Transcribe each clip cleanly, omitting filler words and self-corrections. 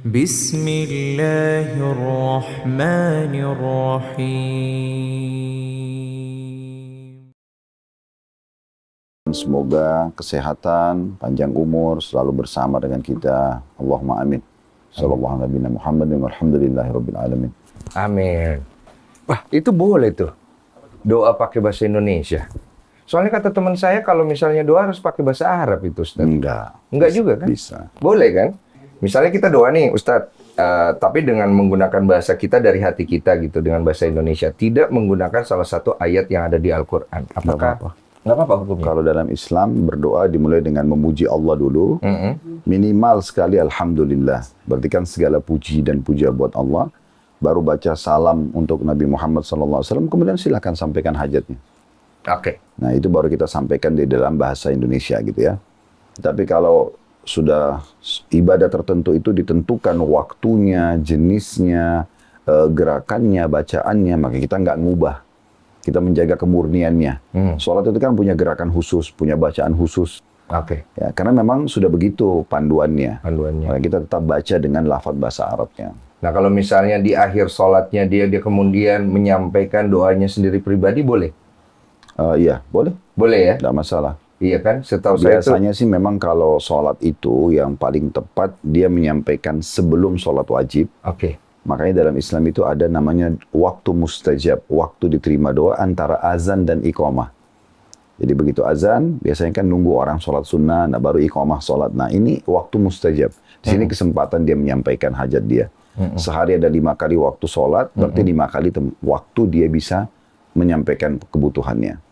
بسم الله الرحمن الرحيم. Semoga kesehatan, panjang umur selalu bersama dengan kita. Allahumma amin. Sallallahu alaihi Muhammad walhamdulillahi rabbil alamin. Amin. Wah, itu boleh tuh. Doa pakai bahasa Indonesia. Soalnya kata teman saya kalau misalnya doa harus pakai bahasa Arab itu, Ustaz. Enggak. Enggak juga kan? Bisa. Boleh kan? Misalnya kita doa nih, Ustaz, tapi dengan menggunakan bahasa kita dari hati kita gitu, dengan bahasa Indonesia. Tidak menggunakan salah satu ayat yang ada di Al-Quran. Apakah? Nggak apa-apa hukumnya? Kalau dalam Islam berdoa dimulai dengan memuji Allah dulu. Minimal sekali Alhamdulillah. Berarti kan segala puji dan puja buat Allah. Baru baca salam untuk Nabi Muhammad SAW. Kemudian silakan sampaikan hajatnya. Oke. Nah itu baru kita sampaikan di dalam bahasa Indonesia gitu ya. Tapi kalau sudah ibadah tertentu itu ditentukan waktunya, jenisnya, gerakannya, bacaannya, maka kita nggak ngubah. Kita menjaga kemurniannya. Sholat itu kan punya gerakan khusus, punya bacaan khusus. Oke. Ya, karena memang sudah begitu panduannya. Maka kita tetap baca dengan lafaz bahasa Arabnya. Nah kalau misalnya di akhir sholatnya dia kemudian menyampaikan doanya sendiri pribadi, boleh? Iya, boleh. Boleh ya? Tidak masalah. Iya kan? Setahu saya itu. Biasanya sih memang kalau sholat itu yang paling tepat dia menyampaikan sebelum sholat wajib. Oke. Makanya dalam Islam itu ada namanya waktu mustajab, waktu diterima doa antara azan dan iqamah. Jadi begitu azan, biasanya kan nunggu orang sholat sunnah, nah baru iqamah sholat. Nah ini waktu mustajab. Di sini kesempatan dia menyampaikan hajat dia. Sehari ada 5 kali waktu sholat, berarti 5 kali waktu dia bisa menyampaikan kebutuhannya.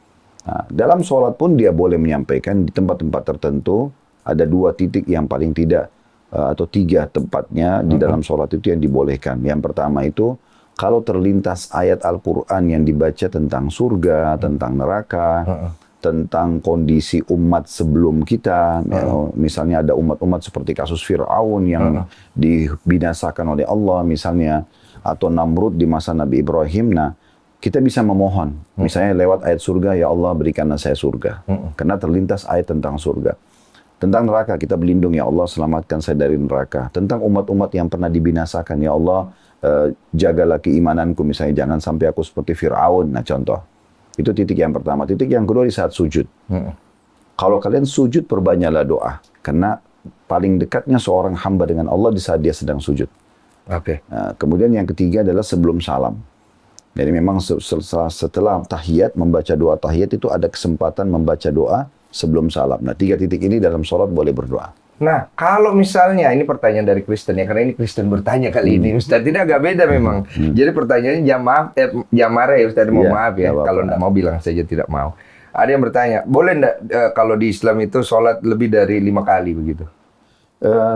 Nah, dalam sholat pun dia boleh menyampaikan di tempat-tempat tertentu, ada 2 titik yang paling tidak, atau 3 tempatnya di dalam sholat itu yang dibolehkan. Yang pertama itu, kalau terlintas ayat Al-Quran yang dibaca tentang surga, tentang neraka, tentang kondisi umat sebelum kita, misalnya ada umat-umat seperti kasus Fir'aun yang dibinasakan oleh Allah misalnya, atau Namrud di masa Nabi Ibrahim. Nah, kita bisa memohon, misalnya lewat ayat surga, ya Allah berikanlah saya surga, karena terlintas ayat tentang surga. Tentang neraka, kita berlindung, ya Allah selamatkan saya dari neraka. Tentang umat-umat yang pernah dibinasakan, ya Allah jagalah keimananku, misalnya jangan sampai aku seperti Fir'aun, nah contoh. Itu titik yang pertama. Titik yang kedua di saat sujud. Kalau kalian sujud, perbanyaklah doa. Karena paling dekatnya seorang hamba dengan Allah di saat dia sedang sujud. Oke. Nah, kemudian yang ketiga adalah sebelum salam. Jadi memang setelah tahiyat, membaca doa tahiyat itu ada kesempatan membaca doa sebelum salam. Nah 3 titik ini dalam sholat boleh berdoa. Nah, kalau misalnya, ini pertanyaan dari Kristen ya, karena ini Kristen bertanya kali ini, Ustaz. Ini agak beda memang. Jadi pertanyaannya jangan marah ya Ustaz, mohon maaf ya. Kalau enggak mau bilang saja tidak mau. Ada yang bertanya, boleh enggak kalau di Islam itu sholat lebih dari 5 kali begitu?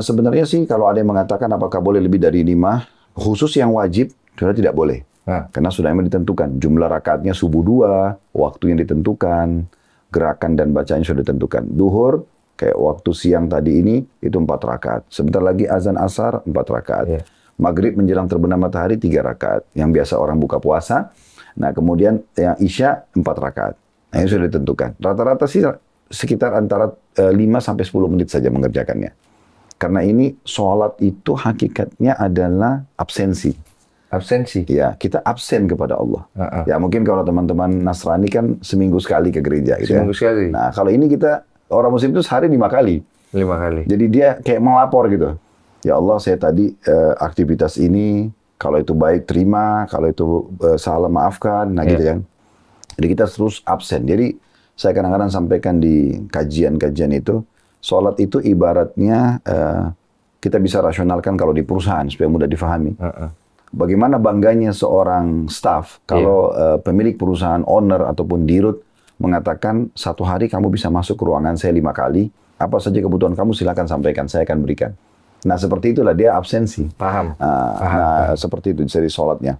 Sebenarnya sih kalau ada yang mengatakan apakah boleh lebih dari 5, khusus yang wajib, sudah tidak boleh. Karena sudah memang ditentukan. Jumlah rakaatnya subuh 2, waktu yang ditentukan, gerakan dan bacanya sudah ditentukan. Duhur, kayak waktu siang tadi ini, itu 4 rakaat. Sebentar lagi azan asar, 4 rakaat. Maghrib menjelang terbenam matahari, 3 rakaat. Yang biasa orang buka puasa. Nah kemudian yang isya, 4 rakaat. Nah ini sudah ditentukan. Rata-rata sih sekitar antara 5-10 menit saja mengerjakannya. Karena ini sholat itu hakikatnya adalah absensi. Absensi? Ya, kita absen kepada Allah. Ya mungkin kalau teman-teman Nasrani kan seminggu sekali ke gereja. Gitu seminggu sekali? Nah kalau ini kita, orang muslim itu sehari 5 kali. 5 kali? Jadi dia kayak melapor gitu. Ya Allah saya tadi aktivitas ini, kalau itu baik terima, kalau itu salah maafkan, nah gitu kan. Jadi kita terus absen. Jadi saya kadang-kadang sampaikan di kajian-kajian itu, sholat itu ibaratnya kita bisa rasionalkan kalau di perusahaan supaya mudah difahami. Bagaimana bangganya seorang staff kalau pemilik perusahaan, owner ataupun dirut mengatakan 1 hari kamu bisa masuk ke ruangan saya 5 kali, apa saja kebutuhan kamu silakan sampaikan, saya akan berikan. Nah seperti itulah dia absensi. Paham. Nah seperti itu dari sholatnya.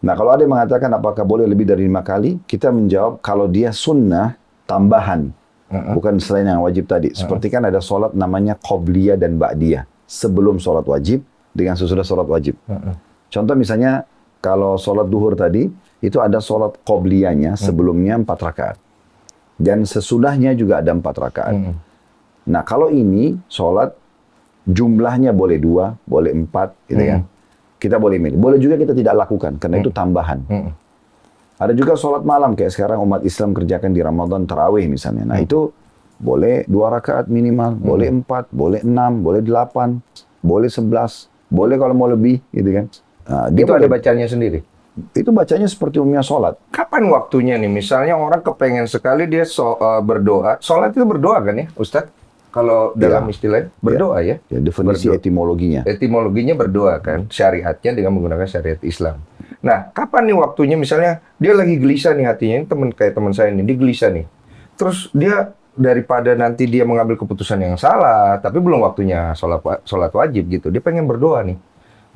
Nah kalau ada yang mengatakan apakah boleh lebih dari 5 kali, kita menjawab kalau dia sunnah tambahan, bukan selain yang wajib tadi. Seperti kan ada sholat namanya qobliyah dan ba'diyah, sebelum sholat wajib dengan sesudah sholat wajib. Contoh misalnya kalau sholat duhur tadi, itu ada sholat qobliyahnya sebelumnya 4 rakaat. Dan sesudahnya juga ada 4 rakaat. Nah kalau ini sholat Jumlahnya boleh 2, boleh 4, gitu kan. Kita boleh milih. Boleh juga kita tidak lakukan, karena itu tambahan. Ada juga sholat malam, kayak sekarang umat Islam kerjakan di Ramadan, tarawih misalnya. Nah itu boleh 2 rakaat minimal, boleh 4, boleh 6, boleh 8, boleh 11, boleh kalau mau lebih, gitu kan. Nah, dia Itu ada boleh. bacanya sendiri. Itu bacanya seperti umumnya sholat. Kapan waktunya nih? Misalnya orang kepengen sekali dia berdoa. Sholat itu berdoa kan ya, Ustadz? Kalau dalam istilahnya berdoa ya. Ya, definisi Berdoa. etimologinya. Etimologinya berdoa kan, syariatnya dengan menggunakan syariat Islam. Nah, kapan nih waktunya? Misalnya dia lagi gelisah nih hatinya, ini kayak teman saya nih, dia gelisah nih. Terus dia daripada nanti dia mengambil keputusan yang salah, tapi belum waktunya sholat wajib gitu. Dia pengen berdoa nih,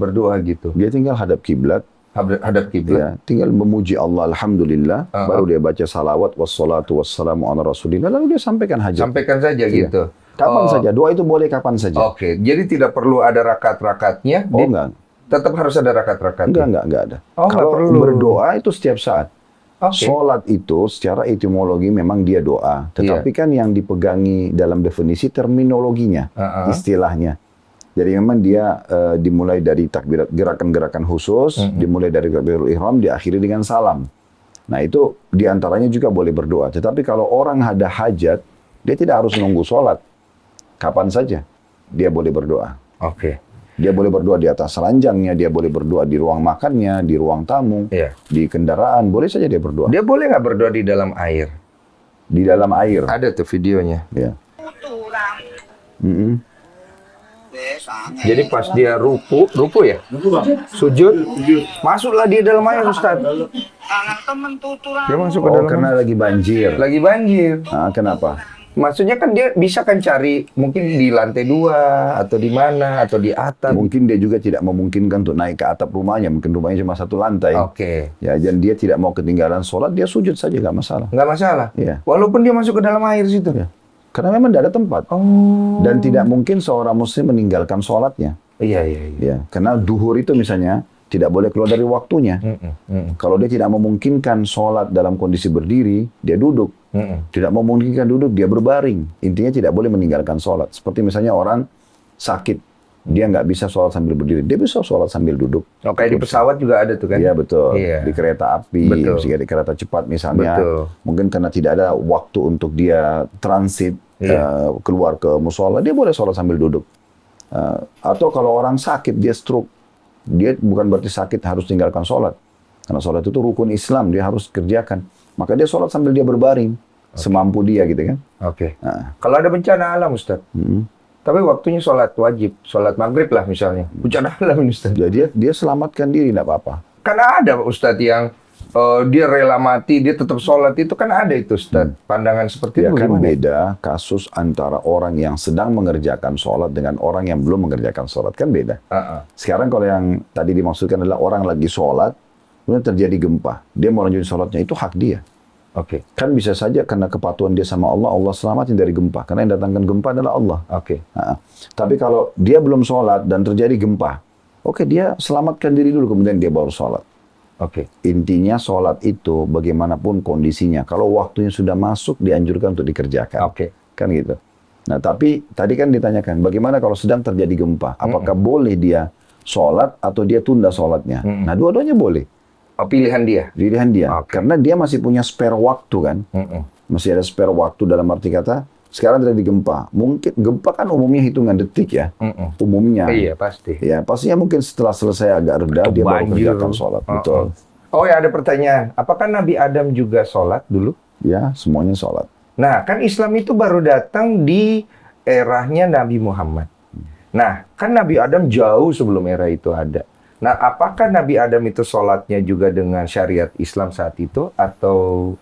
berdoa gitu. Dia tinggal hadap kiblat. Hadap kiblat. Ya, tinggal memuji Allah, alhamdulillah. Baru dia baca salawat, wassalatu wassalamu ala rasulillah. Lalu dia sampaikan hajat. Sampaikan saja gitu. Kapan saja, doa itu boleh kapan saja. Oke, jadi tidak perlu ada rakaat-rakaatnya. Oh enggak. Tetap harus ada rakaat-rakaatnya. Enggak ada. Oh, nggak Kalau perlu. berdoa itu setiap saat. Oke. Sholat itu secara etimologi memang dia doa. Tetapi kan yang dipegangi dalam definisi terminologinya, istilahnya. Jadi memang dia dimulai dari takbirat, gerakan-gerakan khusus, dimulai dari takbiratul ihram, diakhiri dengan salam. Nah itu diantaranya juga boleh berdoa. Tetapi kalau orang ada hajat, dia tidak harus nunggu sholat. Kapan saja dia boleh berdoa. Oke. Dia boleh berdoa di atas ranjangnya, dia boleh berdoa di ruang makannya, di ruang tamu, Iya. di kendaraan, boleh saja dia berdoa. Dia boleh nggak berdoa di dalam air? Di dalam air. Ada tuh videonya. Ya. Jadi pas dia ruku ya? Sujud, masuklah dia dalam air, Ustaz. Dia masuk ke Oh, dalam karena lagi banjir. lagi banjir. Ah, kenapa? Maksudnya kan dia bisa kan cari mungkin di lantai 2 atau di mana atau di atap. Mungkin dia juga tidak memungkinkan untuk naik ke atap rumahnya. Mungkin rumahnya cuma 1 lantai. Oke. Ya, dan dia tidak mau ketinggalan sholat, dia sujud saja, nggak masalah. Nggak masalah. Iya. Walaupun dia masuk ke dalam air situ. Ya. Karena memang tidak ada tempat. Oh. Dan tidak mungkin seorang muslim meninggalkan sholatnya. Iya. Ya, karena duhur itu misalnya tidak boleh keluar dari waktunya. Kalau dia tidak memungkinkan sholat dalam kondisi berdiri, dia duduk. Tidak memungkinkan duduk, dia berbaring. Intinya tidak boleh meninggalkan sholat. Seperti misalnya orang sakit, dia nggak bisa sholat sambil berdiri. Dia bisa sholat sambil duduk. Oh, kayak di pesawat juga ada tuh kan? Iya betul. Iya. Di kereta api, Betul. misalnya di kereta cepat misalnya. Betul. Mungkin karena tidak ada waktu untuk dia transit keluar ke musola, dia boleh sholat sambil duduk. Atau kalau orang sakit, dia stroke, dia bukan berarti sakit harus tinggalkan sholat. Karena sholat itu rukun Islam, dia harus kerjakan. Maka dia sholat sambil dia berbaring, semampu dia gitu kan. Oke. Nah, Kalau ada bencana alam, Ustaz. Tapi waktunya sholat wajib, sholat maghrib lah misalnya. Bencana alam, Ustaz. jadi dia selamatkan diri, tidak apa-apa. Karena ada Ustaz yang dia rela mati, dia tetap sholat, itu kan ada itu Ustaz. Pandangan seperti Ya itu kan gimana? beda kasus antara orang yang sedang mengerjakan sholat dengan orang yang belum mengerjakan sholat, kan beda. Sekarang kalau yang tadi dimaksudkan adalah orang lagi sholat, kemudian terjadi gempa, dia mau lanjutin sholatnya, itu hak dia. Oke. Kan bisa saja karena kepatuhan dia sama Allah, Allah selamatin dari gempa. Karena yang datangkan gempa adalah Allah. Oke. Tapi kalau dia belum sholat dan terjadi gempa, oke, dia selamatkan diri dulu, kemudian dia baru sholat. Oke. Intinya sholat itu bagaimanapun kondisinya. Kalau waktunya sudah masuk, dianjurkan untuk dikerjakan. Oke. Kan gitu. Nah, tapi tadi kan ditanyakan, bagaimana kalau sedang terjadi gempa? Apakah boleh dia sholat atau dia tunda sholatnya? Nah, dua-duanya boleh. Oh, pilihan dia. Pilihan dia. Oke. Karena dia masih punya spare waktu kan. Masih ada spare waktu dalam arti kata, sekarang terjadi gempa. Mungkin gempa kan umumnya hitungan detik ya. Umumnya. Iya, pasti. Ya, pastinya mungkin setelah selesai agak reda, dia baru Banjir. kerjakan sholat. Betul. Oh ya, ada pertanyaan. Apakah Nabi Adam juga sholat dulu? Ya, semuanya sholat. Nah, kan Islam itu baru datang di eranya Nabi Muhammad. Nah, kan Nabi Adam jauh sebelum era itu ada. Nah, apakah Nabi Adam itu sholatnya juga dengan syariat Islam saat itu atau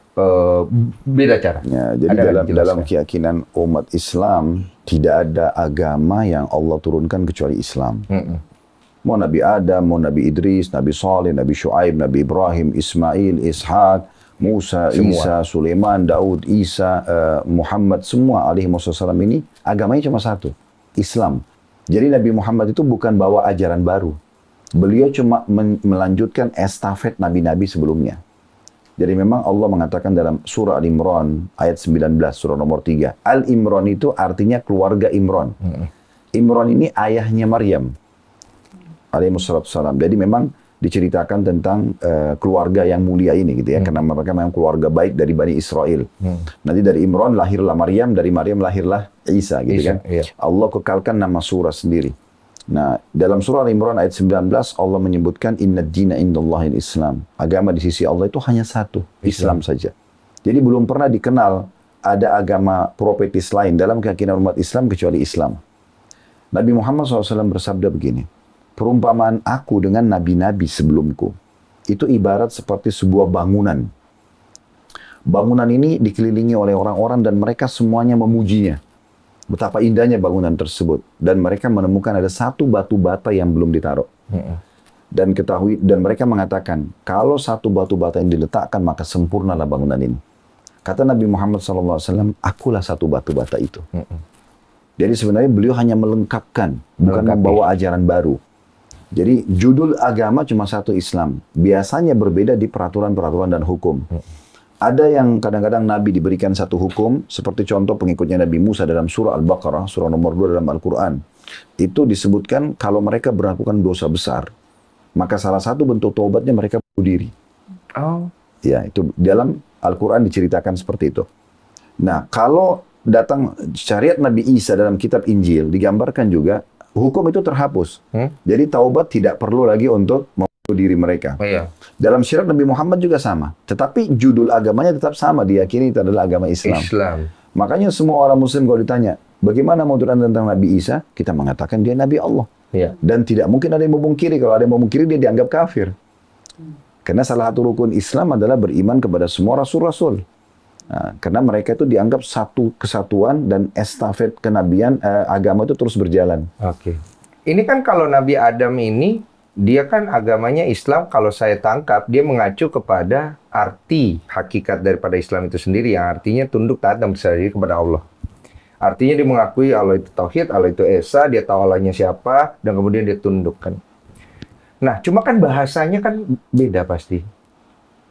beda cara? Ya, jadi Ada yang dalam jelaskan? keyakinan umat Islam, tidak ada agama yang Allah turunkan kecuali Islam. Mau Nabi Adam, mau Nabi Idris, Nabi Saleh, Nabi Shu'aib, Nabi Ibrahim, Ismail, Ishaq, Musa, Semua. Isa, Sulaiman, Daud, Isa, Muhammad, semua alaihi wassalam ini agamanya cuma satu, Islam. Jadi Nabi Muhammad itu bukan bawa ajaran baru. Beliau cuma melanjutkan estafet nabi-nabi sebelumnya. Jadi memang Allah mengatakan dalam surah Al-Imran ayat 19, surah nomor 3. Al-Imran itu artinya keluarga Imran. Imran ini ayahnya Maryam alaihissalam. Jadi memang diceritakan tentang keluarga yang mulia ini gitu ya, karena mereka memang keluarga baik dari Bani Israel. Nanti dari Imran lahirlah Maryam, dari Maryam lahirlah Isa gitu kan. Iya. Allah kekalkan nama surah sendiri. Nah, dalam surah Al-Imran ayat 19 Allah menyebutkan inna dina indallahil Islam. Agama di sisi Allah itu hanya satu, Islam saja. Jadi belum pernah dikenal ada agama profetis lain dalam keyakinan umat Islam kecuali Islam. Nabi Muhammad SAW bersabda begini, perumpamaan aku dengan nabi-nabi sebelumku itu ibarat seperti sebuah bangunan. Bangunan ini dikelilingi oleh orang-orang dan mereka semuanya memujinya. Betapa indahnya bangunan tersebut. Dan mereka menemukan ada satu batu bata yang belum ditaruh. Dan mereka mengatakan, kalau satu batu bata yang diletakkan maka sempurnalah bangunan ini. Kata Nabi Muhammad SAW, akulah satu batu bata itu. Jadi sebenarnya beliau hanya melengkapkan, bukan membawa ajaran baru. Jadi judul agama cuma satu, Islam. Biasanya berbeda di peraturan-peraturan dan hukum. Ada yang kadang-kadang Nabi diberikan satu hukum, seperti contoh pengikutnya Nabi Musa dalam surah Al-Baqarah, surah nomor 2 dalam Al-Quran. Itu disebutkan kalau mereka melakukan dosa besar, maka salah satu bentuk taubatnya mereka bunuh diri. Ya, itu dalam Al-Quran diceritakan seperti itu. Nah, kalau datang syariat Nabi Isa dalam kitab Injil, digambarkan juga, hukum itu terhapus. Jadi taubat tidak perlu lagi untuk diri mereka. Dalam syariat Nabi Muhammad juga sama. Tetapi judul agamanya tetap sama, diyakini itu adalah agama Islam. Makanya semua orang Muslim kalau ditanya, bagaimana menurut tentang Nabi Isa? Kita mengatakan dia Nabi Allah. Dan tidak mungkin ada yang memungkiri. Kalau ada yang memungkiri, dia dianggap kafir. Karena salah satu rukun Islam adalah beriman kepada semua rasul-rasul. Nah, karena mereka itu dianggap satu kesatuan dan estafet kenabian, agama itu terus berjalan. Ini kan kalau Nabi Adam ini, dia kan agamanya Islam, kalau saya tangkap, dia mengacu kepada arti hakikat daripada Islam itu sendiri, yang artinya tunduk taat dan berserah diri kepada Allah. Artinya dia mengakui Allah itu Tauhid, Allah itu Esa, dia tahu Allahnya siapa, dan kemudian dia tundukkan. Nah, cuma kan bahasanya kan beda pasti.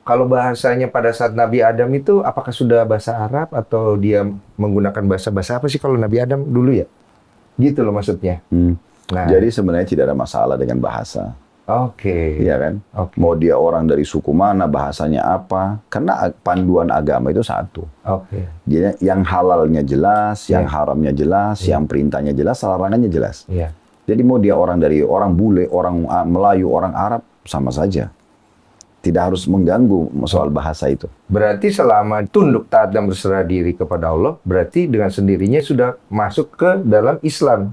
Kalau bahasanya pada saat Nabi Adam itu, apakah sudah bahasa Arab, atau dia menggunakan bahasa-bahasa apa sih kalau Nabi Adam dulu ya? Gitu loh maksudnya. Nah, jadi sebenarnya tidak ada masalah dengan bahasa. Iya kan? Mau dia orang dari suku mana, bahasanya apa. Karena panduan agama itu satu. Jadi yang halalnya jelas, yang haramnya jelas, yang perintahnya jelas, larangannya jelas. Jadi mau dia orang dari orang bule, orang Melayu, orang Arab, sama saja. Tidak harus mengganggu soal bahasa itu. Berarti selama tunduk taat dan berserah diri kepada Allah, berarti dengan sendirinya sudah masuk ke dalam Islam.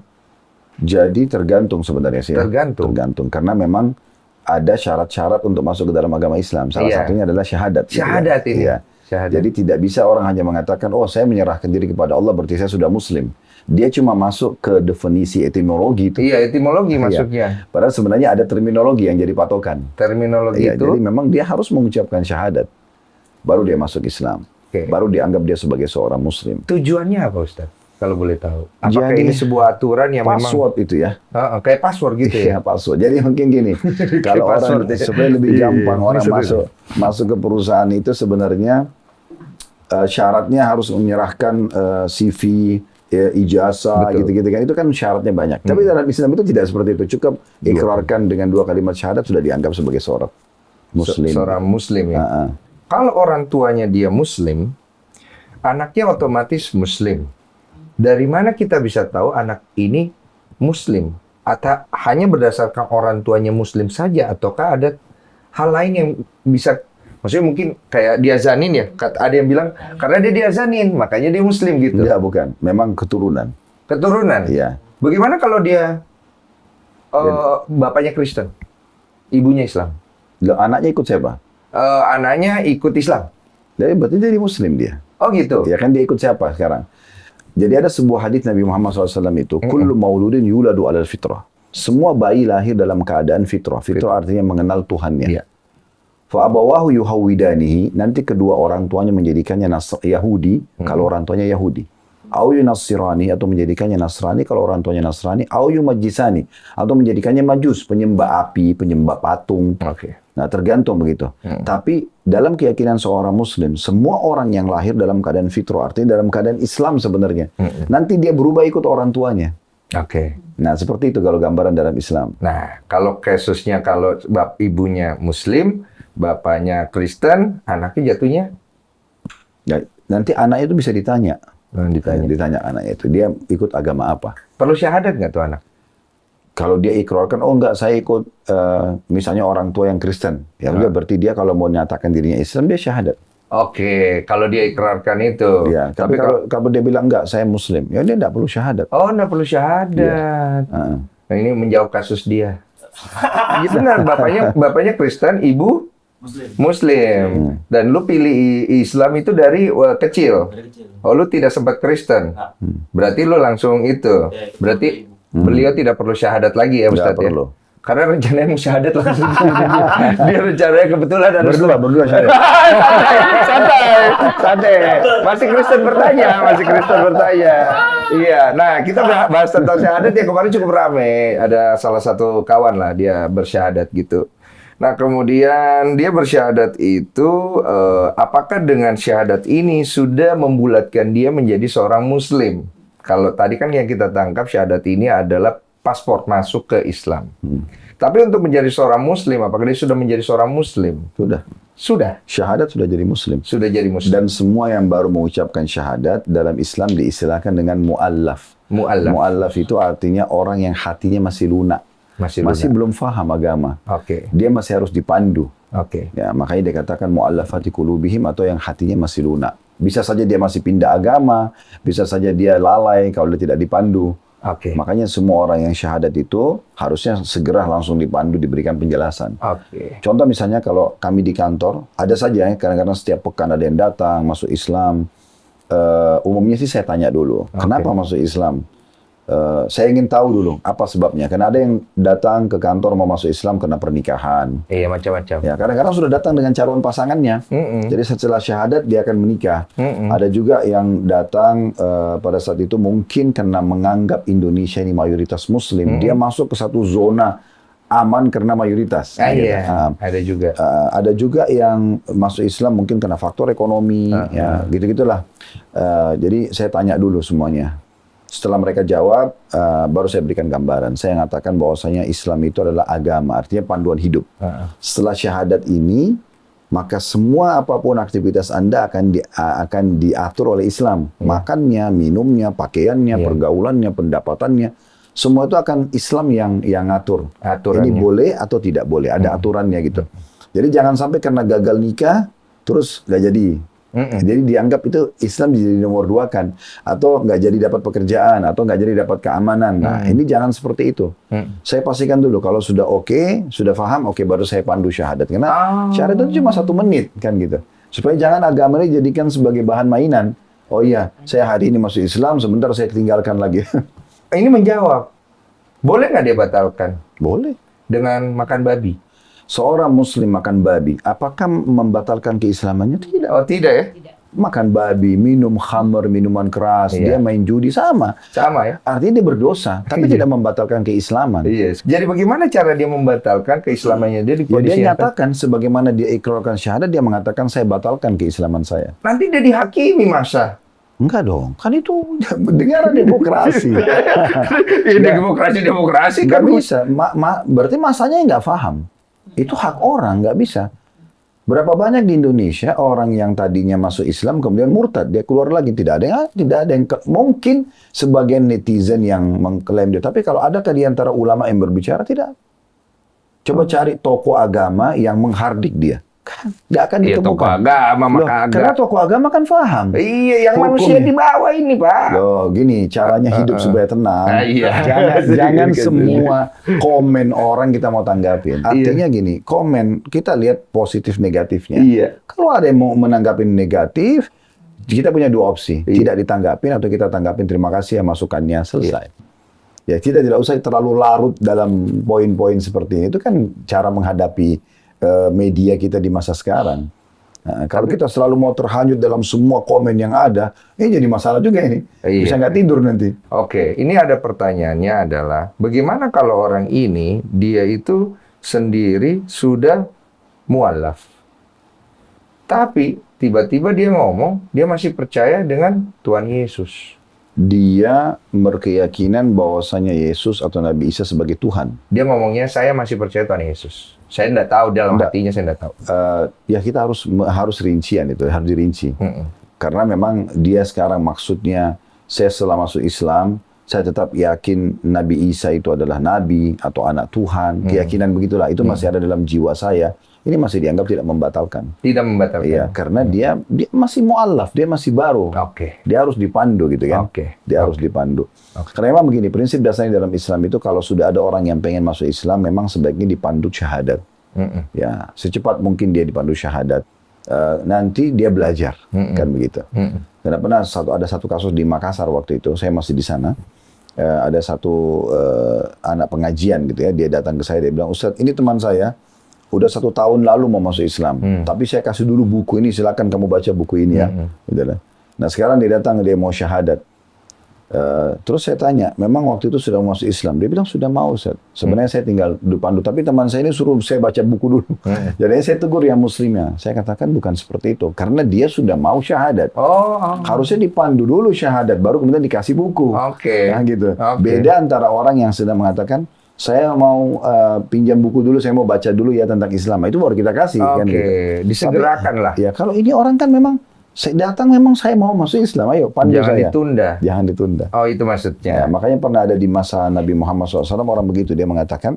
Jadi tergantung sebenarnya sih. Tergantung. Karena memang ada syarat-syarat untuk masuk ke dalam agama Islam. Salah satunya adalah syahadat. Syahadat gitu ya? Syahadat. Jadi tidak bisa orang hanya mengatakan, oh saya menyerahkan diri kepada Allah berarti saya sudah Muslim. Dia cuma masuk ke definisi etimologi itu. Etimologi masuknya. Padahal sebenarnya ada terminologi yang jadi patokan. Terminologi itu. Jadi memang dia harus mengucapkan syahadat. Baru dia masuk Islam. Baru dianggap dia sebagai seorang Muslim. Tujuannya apa, Ustaz? Kalau boleh tahu. Apakah Jadi, ini sebuah aturan yang password memang... itu ya. Kayak password gitu ya? Password. Jadi mungkin gini, kalau orang supaya lebih gampang orang masuk ke perusahaan itu sebenarnya syaratnya harus menyerahkan CV, ijazah, gitu-gitu kan. Itu kan syaratnya banyak. Tapi dalam Islam itu tidak seperti itu. Cukup ikrarkan dengan 2 kalimat syahadat sudah dianggap sebagai seorang Muslim. Seorang Muslim ya. Kalau orang tuanya dia Muslim, anaknya otomatis Muslim. Dari mana kita bisa tahu anak ini Muslim? Atau hanya berdasarkan orang tuanya Muslim saja? Ataukah ada hal lain yang bisa, maksudnya mungkin kayak diazanin ya? Ada yang bilang, karena dia diazanin, makanya dia Muslim gitu. Enggak, bukan. Memang keturunan. Keturunan? Iya. Bagaimana kalau dia bapaknya Kristen, ibunya Islam? Anaknya ikut siapa? Anaknya ikut Islam. Jadi berarti dia Muslim dia. Oh gitu? Ya kan dia ikut siapa sekarang? Jadi ada sebuah hadis Nabi Muhammad SAW itu, kullu mauludin yuladu alal fitrah. Semua bayi lahir dalam keadaan fitrah. Fitrah artinya mengenal Tuhannya. Fa abawahu yuhawwidanihi, nanti kedua orang tuanya menjadikannya Yahudi, kalau orang tuanya Yahudi. Au yunassirani, atau menjadikannya Nasrani kalau orang tuanya Nasrani. Au yumajjisani, atau menjadikannya Majus, penyembah api, penyembah patung. Nah, tergantung begitu. Tapi dalam keyakinan seorang Muslim, semua orang yang lahir dalam keadaan fitrah, artinya dalam keadaan Islam sebenarnya. Nanti dia berubah ikut orang tuanya. Oke. Nah, seperti itu kalau gambaran dalam Islam. Nah, kalau kasusnya kalau ibunya Muslim, bapaknya Kristen, anaknya jatuhnya Ya, nanti anaknya itu bisa ditanya. ditanya. Ditanya anaknya itu, dia ikut agama apa? Perlu syahadat nggak tuh anak? Kalau dia ikrarkan, oh enggak, saya ikut misalnya orang tua yang Kristen. Ya udah, berarti dia kalau mau nyatakan dirinya Islam, dia syahadat. Oke, kalau dia ikrarkan itu. Ya, tapi kalau dia bilang enggak, saya Muslim, ya dia enggak perlu syahadat. Oh, nggak perlu syahadat. Heeh. Nah, ini menjawab kasus dia. Iya benar, bapaknya Kristen, ibu Muslim. Dan lu pilih Islam itu dari kecil. Oh, lu tidak sempat Kristen. Berarti lu langsung itu. Berarti beliau tidak perlu syahadat lagi ya, Ustaz ya? Perlu. Karena rencananya mau syahadat langsung. Dia rencananya kebetulan harus Berdua syahadat. santai. Masih Kristen bertanya. Iya. Nah, kita bahas tentang syahadat ya, kemarin cukup ramai. Ada salah satu kawan lah, dia bersyahadat gitu. Nah, kemudian dia bersyahadat itu, apakah dengan syahadat ini sudah membulatkan dia menjadi seorang Muslim? Kalau tadi kan yang kita tangkap syahadat ini adalah paspor masuk ke Islam. Tapi untuk menjadi seorang Muslim, apakah dia sudah menjadi seorang Muslim? Sudah. Sudah. Syahadat sudah jadi Muslim. Sudah jadi Muslim. Dan semua yang baru mengucapkan syahadat dalam Islam diistilahkan dengan mu'allaf. Mu'allaf. Mu'allaf itu artinya orang yang hatinya masih lunak. Masih belum faham agama. Oke. Dia masih harus dipandu. Oke. Ya, makanya dia katakan mu'allafati qulubihim, atau yang hatinya masih lunak. Bisa saja dia masih pindah agama, bisa saja dia lalai kalau dia tidak dipandu. Oke. Makanya semua orang yang syahadat itu harusnya segera langsung dipandu, diberikan penjelasan. Oke. Contoh misalnya kalau kami di kantor, ada saja ya, kadang-kadang setiap pekan ada yang datang, masuk Islam. Umumnya sih saya tanya dulu, kenapa masuk Islam? Saya ingin tahu dulu apa sebabnya. Karena ada yang datang ke kantor mau masuk Islam karena pernikahan. Iya, macam-macam. Ya, kadang-kadang sudah datang dengan calon pasangannya. Jadi setelah syahadat dia akan menikah. Ada juga yang datang pada saat itu mungkin karena menganggap Indonesia ini mayoritas Muslim, dia masuk ke satu zona aman karena mayoritas. Iya, ada juga. Ada juga yang masuk Islam mungkin karena faktor ekonomi, ya gitu-gitulah. Jadi saya tanya dulu semuanya. Setelah mereka jawab, baru saya berikan gambaran. Saya mengatakan bahwasanya Islam itu adalah agama, artinya panduan hidup. Setelah syahadat ini, maka semua apapun aktivitas Anda akan diatur oleh Islam. Makannya, minumnya, pakaiannya, pergaulannya, pendapatannya, semua itu akan Islam yang ngatur. Ini boleh atau tidak boleh, ada aturannya gitu. Jadi jangan sampai karena gagal nikah, terus nggak jadi. Jadi dianggap itu Islam jadi nomor 2 kan, atau nggak jadi dapat pekerjaan, atau nggak jadi dapat keamanan. Nah, ini jangan seperti itu. Saya pastikan dulu kalau sudah oke, sudah paham, oke, baru saya pandu syahadat. Karena syahadat itu cuma 1 menit kan gitu. Supaya jangan agama ini dijadikan sebagai bahan mainan. Oh iya, saya hari ini masuk Islam, sebentar saya tinggalkan lagi. Ini menjawab, boleh nggak dia batalkan? Boleh. Dengan makan babi? Seorang Muslim makan babi, apakah membatalkan keislamannya? Tidak. Oh, tidak ya? Makan babi, minum khamr, minuman keras, dia main judi, sama. Sama ya? Artinya dia berdosa, tapi tidak membatalkan keislaman. Iya. Jadi bagaimana cara dia membatalkan keislamannya? Dia di kondisi dia nyatakan, sebagaimana dia ikrarkan syahadat, dia mengatakan, saya batalkan keislaman saya. Nanti dia dihakimi masa? Enggak dong, kan itu negara demokrasi. Demokrasi Nggak kan bisa, berarti masanya nggak paham. Itu hak orang, nggak bisa. Berapa banyak di Indonesia orang yang tadinya masuk Islam kemudian murtad, dia keluar lagi, tidak ada yang mungkin sebagian netizen yang mengklaim dia, tapi kalau adakah di antara ulama yang berbicara? Tidak. Coba cari tokoh agama yang menghardik dia. Nggak akan ditemukan. Tokoh agama, karena tokoh agama kan paham. Iya, yang manusia di bawah ini, Pak. Loh, gini, caranya hidup supaya tenang. Iya. Jangan semua komen orang kita mau tanggapin. Artinya gini, komen, kita lihat positif negatifnya. Iya. Kalau ada yang mau menanggapin negatif, kita punya 2 opsi. Tidak ditanggapin atau kita tanggapin, terima kasih ya masukannya, selesai. Ya, kita tidak usah terlalu larut dalam poin-poin seperti ini. Itu kan cara menghadapi media kita di masa sekarang. Nah, kalau kita selalu mau terhanyut dalam semua komen yang ada, ini jadi masalah juga ini. Bisa nggak tidur nanti. Oke, ini ada pertanyaannya adalah, bagaimana kalau orang ini, dia itu sendiri sudah mualaf. Tapi tiba-tiba dia ngomong, dia masih percaya dengan Tuhan Yesus. dia berkeyakinan bahwasanya Yesus atau Nabi Isa sebagai Tuhan. Dia ngomongnya saya masih percaya Tuhan Yesus. Saya enggak tahu dalam hatinya, saya enggak tahu. Ya kita harus rincian itu, harus dirinci. Karena memang dia sekarang maksudnya saya setelah masuk Islam, saya tetap yakin Nabi Isa itu adalah Nabi atau anak Tuhan. Keyakinan begitulah, itu masih ada dalam jiwa saya. Ini masih dianggap tidak membatalkan. Tidak membatalkan. Iya, karena dia masih mu'allaf, dia masih baru. Dia harus dipandu gitu kan. Dia harus dipandu. Karena memang begini, prinsip dasarnya dalam Islam itu kalau sudah ada orang yang pengen masuk Islam, memang sebaiknya dipandu syahadat. Ya, secepat mungkin dia dipandu syahadat. Nanti dia belajar, kan begitu. Karena pernah ada satu kasus di Makassar waktu itu, saya masih di sana. Ada satu anak pengajian gitu ya, dia datang ke saya, dia bilang, Ustadz, ini teman saya, udah 1 tahun lalu mau masuk Islam, tapi saya kasih dulu buku ini, silakan kamu baca buku ini ya. Gitu lah. Nah sekarang dia datang, dia mau syahadat. Terus saya tanya, memang waktu itu sudah masuk Islam? Dia bilang sudah mau, Ustaz. Sebenarnya saya tinggal dipandu, tapi teman saya ini suruh saya baca buku dulu. Jadi saya tegur yang muslimnya. Saya katakan bukan seperti itu, karena dia sudah mau syahadat. Harusnya dipandu dulu syahadat, baru kemudian dikasih buku. Nah, gitu. Beda antara orang yang sedang mengatakan, saya mau pinjam buku dulu, saya mau baca dulu ya tentang Islam. Itu baru kita kasih. Kan, gitu. Disegerakan lah. Ya kalau ini orang kan memang, saya datang memang saya mau masuk Islam, ayo pandu Jangan saya. ditunda. Jangan ditunda. Oh itu maksudnya. Ya, makanya pernah ada di masa Nabi Muhammad SAW, orang begitu, dia mengatakan,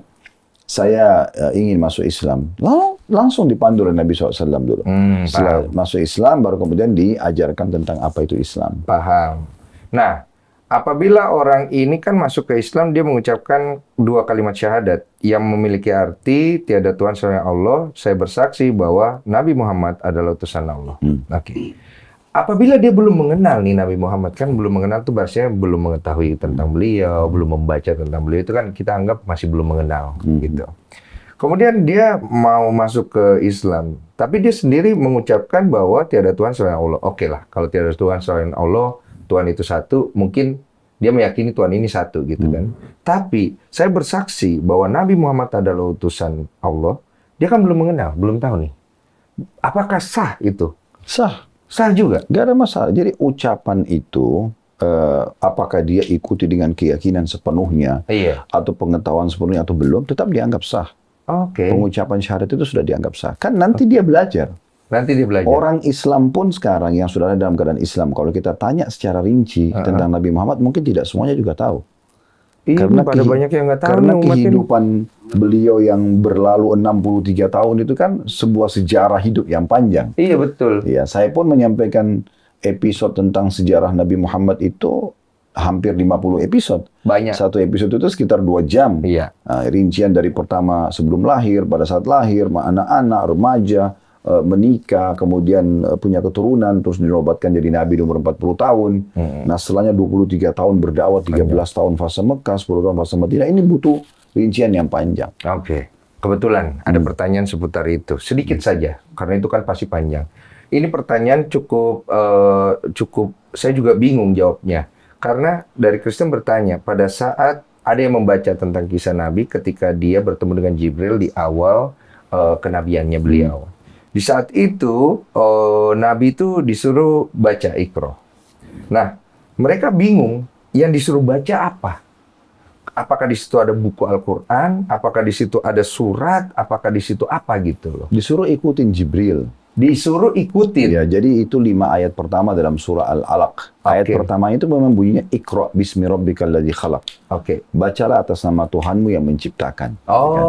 saya ingin masuk Islam. Lalu langsung dipandu oleh Nabi SAW dulu. Setelah masuk Islam, baru kemudian diajarkan tentang apa itu Islam. Paham. Nah, apabila orang ini kan masuk ke Islam, dia mengucapkan 2 kalimat syahadat yang memiliki arti tiada Tuhan selain Allah, saya bersaksi bahwa Nabi Muhammad adalah utusan Allah. Apabila dia belum mengenal nih Nabi Muhammad, kan belum mengenal tuh bahasanya belum mengetahui tentang beliau, belum membaca tentang beliau, itu kan kita anggap masih belum mengenal gitu. Kemudian dia mau masuk ke Islam, tapi dia sendiri mengucapkan bahwa tiada Tuhan selain Allah. Oke lah, kalau tiada Tuhan selain Allah, Tuhan itu satu, mungkin dia meyakini Tuhan ini satu gitu kan. Tapi saya bersaksi bahwa Nabi Muhammad adalah utusan Allah, dia kan belum mengenal, belum tahu nih. Apakah sah itu? Sah. Sah juga? Gak ada masalah. Jadi ucapan itu, apakah dia ikuti dengan keyakinan sepenuhnya, atau pengetahuan sepenuhnya atau belum, tetap dianggap sah. Pengucapan syahadat itu sudah dianggap sah. Kan nanti dia belajar. Nanti dia belajar. Orang Islam pun sekarang yang sudah ada dalam keadaan Islam, kalau kita tanya secara rinci tentang Nabi Muhammad, mungkin tidak semuanya juga tahu. Karena pada banyak yang nggak tahu. Karena kehidupan beliau yang berlalu 63 tahun itu kan sebuah sejarah hidup yang panjang. Iya betul. Iya, saya pun menyampaikan episode tentang sejarah Nabi Muhammad itu hampir 50 episode. Banyak. Satu episode itu sekitar 2 jam. Iya. Rincian dari pertama sebelum lahir, pada saat lahir, anak-anak, remaja, menikah, kemudian punya keturunan, terus dinobatkan jadi Nabi di umur 40 tahun. Nah setelahnya 23 tahun berdakwah, 13 tahun fase Mekah, 10 tahun fase Madinah. Ini butuh rincian yang panjang. Kebetulan ada pertanyaan seputar itu. Sedikit saja, karena itu kan pasti panjang. Ini pertanyaan cukup, saya juga bingung jawabnya. Karena dari Kristen bertanya, pada saat ada yang membaca tentang kisah Nabi ketika dia bertemu dengan Jibril di awal kenabiannya beliau. Di saat itu, Nabi itu disuruh baca Iqra. Nah, mereka bingung yang disuruh baca apa? Apakah di situ ada buku Al-Quran? Apakah di situ ada surat? Apakah di situ apa gitu loh? Disuruh ikutin Jibril. Disuruh ikutin. Ya, jadi itu 5 ayat pertama dalam surah Al-Alaq. Ayat pertama itu memang bunyinya Iqra bismi rabbikal ladzi khalaq. Bacalah atas nama Tuhanmu yang menciptakan.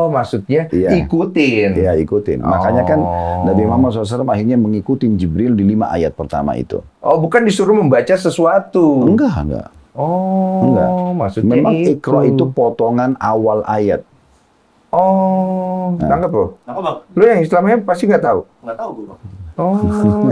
Maksudnya ikutin. Iya, ikutin. Makanya kan Nabi Muhammad SAW akhirnya mengikuti Jibril di 5 ayat pertama itu. Bukan disuruh membaca sesuatu. Enggak. Enggak. Maksudnya memang Iqra itu potongan awal ayat. Nangkep loh. Lu yang Islamnya pasti nggak tahu? Nggak tahu gue, Bang.